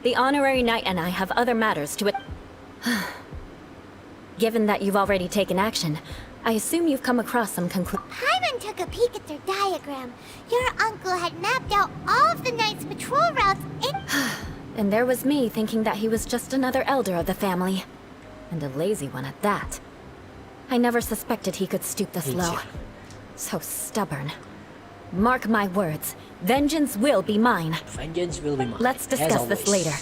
The honorary knight and I have other matters to it. Given that you've already taken action, I assume you've come across some Paimon took a peek at their diagram. Your uncle had mapped out all of the Knight's patrol routes in... And there was me thinking that he was just another elder of the family. And a lazy one at that. I never suspected he could stoop this low. So stubborn. Mark my words, vengeance will be mine. Vengeance will be mine. Let's discuss this later.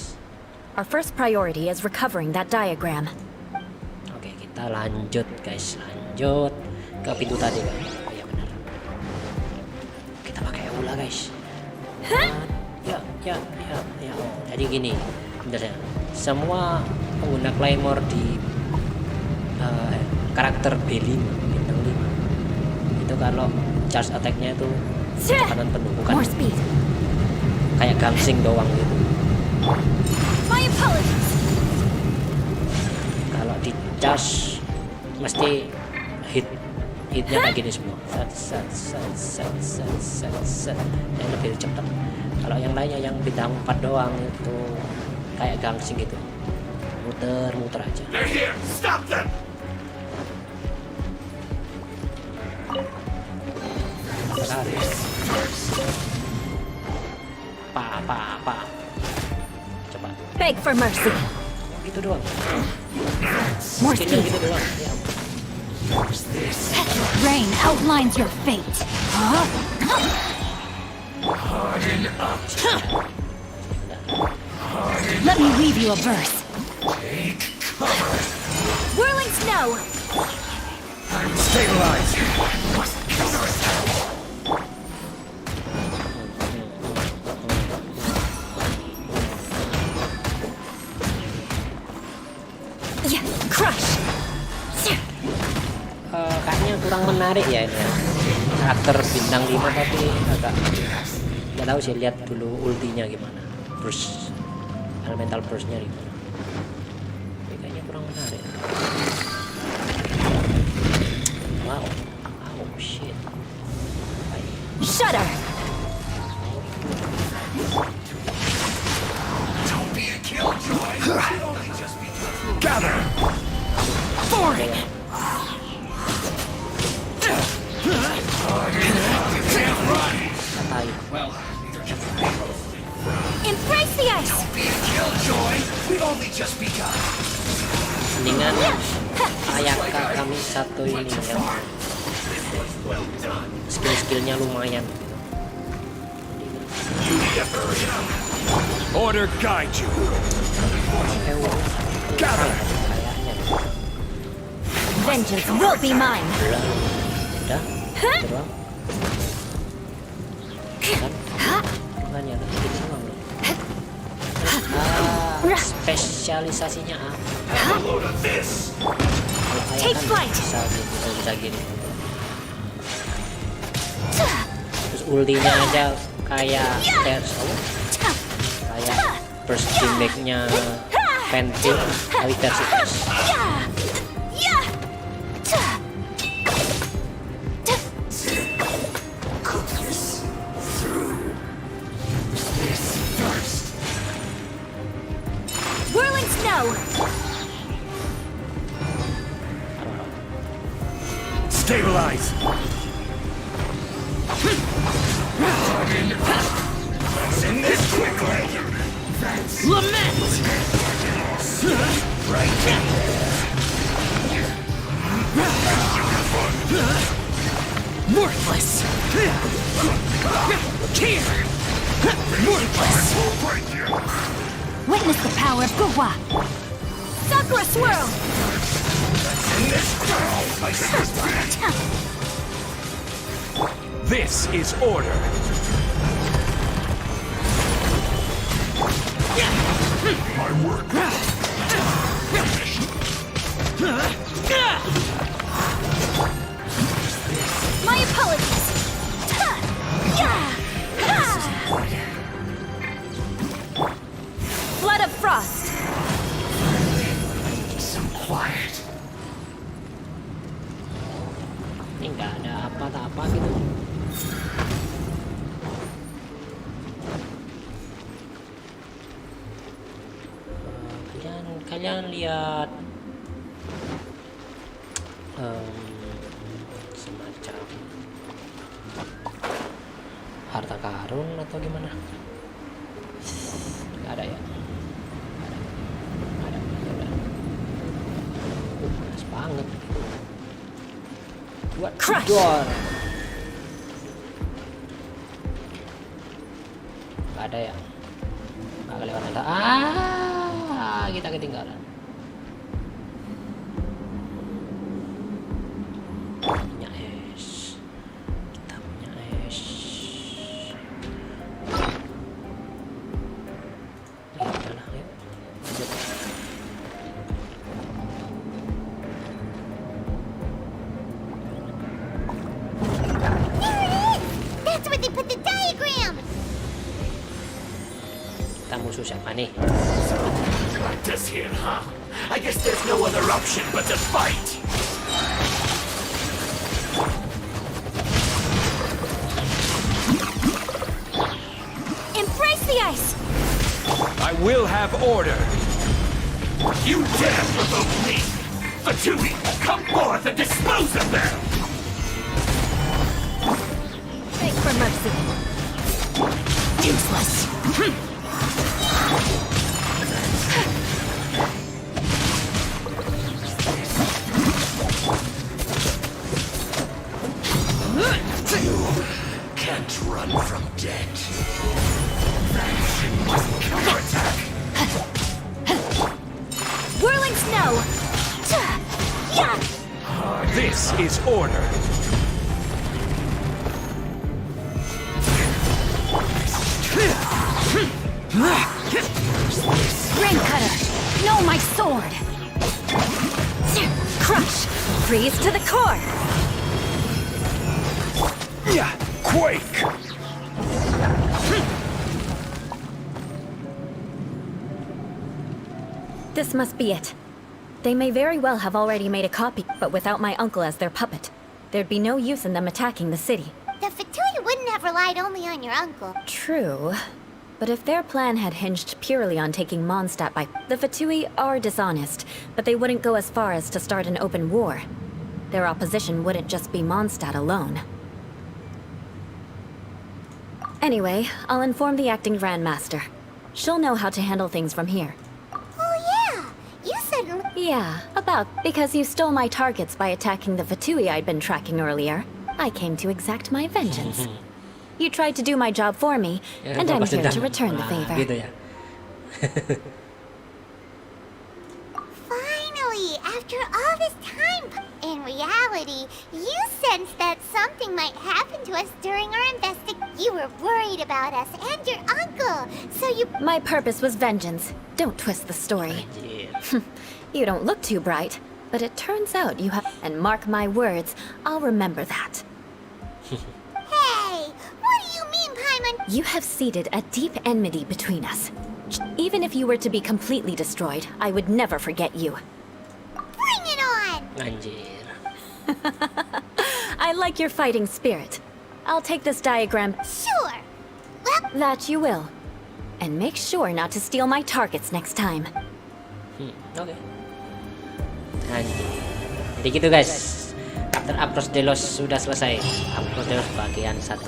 Our first priority is recovering that diagram. Oke, kita lanjut guys, lanjut ke pintu tadi kan. Oh, iya benar. Kita pakai eula guys. Ya. Oh, jadi gini, bentar ya. Semua pengguna claymore di karakter B5 bintang 5 itu kalau charge attack-nya itu tekanan penuh, bukan kayak gangsing doang gitu. Kalau di charge mesti hitnya kayak gini semua, set yang lebih cepat. Kalau yang lainnya yang bintang 4 doang itu kayak gangsing gitu, muter aja. Stop them! Pa. Coba. Beg for mercy. Gitu doang. More speed. Gitu doang. Ya. Rain outlines your fate. Huh? Harden up. Let me weave you a verse. Take cover. Whirling snow. Stabilize. Must counterattack. Yeah, crush. Kayaknya kurang menarik ya ini ya. Karakter bintang 5 tapi agak nggak tahu sih, lihat dulu ultinya gimana, burst elemental burstnya gimana. Tapi kayaknya kurang menarik. Wow, shit. boring. Katain. Well, neither can I. Embrace the ice. Don't be a killjoy. We've only just begun. Mendingan ayaka kami satu ini yang Well done. skill-skillnya lumayan. You need to hurry up. Order guide you. Gather. Kayaknya Vengeance will be mine. udah doang. Kan makanya nanti sama belum. Spesialisasinya apa? Have a load of this. Kalau Take kan flight. bisa gini. Terus ultinya aja kayak kayak burst gimmicknya Pentil tapi versi S. Cook this through. This first. Whirling snow. Stabilize. Let's end this quickly. That's Lament. right. Worthless. Here. Worthless. Break you. Witness the power of Gua. Sakura swirl. In this world, my sister. This is order. My work. My apologies. Flood of frost. Some quiet. Ini nggak ada apa-apa gitu. Kalian lihat semacam harta karun atau gimana? Nggak ada ya? Nggak ada. Udah. Panas banget. Buat Crush. door. Nggak ada ya? Nggak kelewatan ada. Kita ketinggalan. Punya es. Kita punya es. Ya udahlah, yuk. Lanjut. There it is! That's where they put the diagram! Kita musuh siapa nih? Like this here, huh? I guess there's no other option but to fight. Embrace the ice. I will have order. You dare provoke me! Fatui, come forth and dispose of them! Beg for mercy. Useless. You can't run from death. You must counterattack! Whirling snow. This is order. Rain cutter. No, my sword. Crush. Freeze to the core. Yeah, quake. This must be it. They may very well have already made a copy, but without my uncle as their puppet, there'd be no use in them attacking the city. The Fatui wouldn't have relied only on your uncle. True. But if their plan had hinged purely on taking Mondstadt by... The Fatui are dishonest, but they wouldn't go as far as to start an open war. Their opposition wouldn't just be Mondstadt alone. Anyway, I'll inform the acting Grandmaster. She'll know how to handle things from here. Oh yeah, you said... Yeah, about because you stole my targets by attacking the Fatui I'd been tracking earlier. I came to exact my vengeance. You tried to do my job for me, and I'm here to return the favor. Gitu ya. Finally, after all this time, in reality, you sensed that something might happen to us during our investigation. You were worried about us and your uncle, so you... My purpose was vengeance. Don't twist the story. You don't look too bright, but it turns out you have... And mark my words, I'll remember that. Hey, what do you mean, Paimon? You have seeded a deep enmity between us. Even if you were to be completely destroyed, I would never forget you. Bring it on! Anjir. I like your fighting spirit. I'll take this diagram. Sure. Well, That you will. And make sure not to steal my targets next time. Oke. Anjir. Jadi gitu guys. Karakter Aphros delos sudah selesai. Aphros delos bagian 1.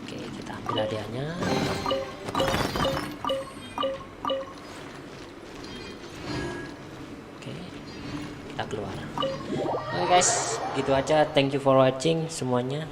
Oke, kita ambil hadiahnya. Oke. Kita keluar. Oke guys, gitu aja. Thank you for watching semuanya.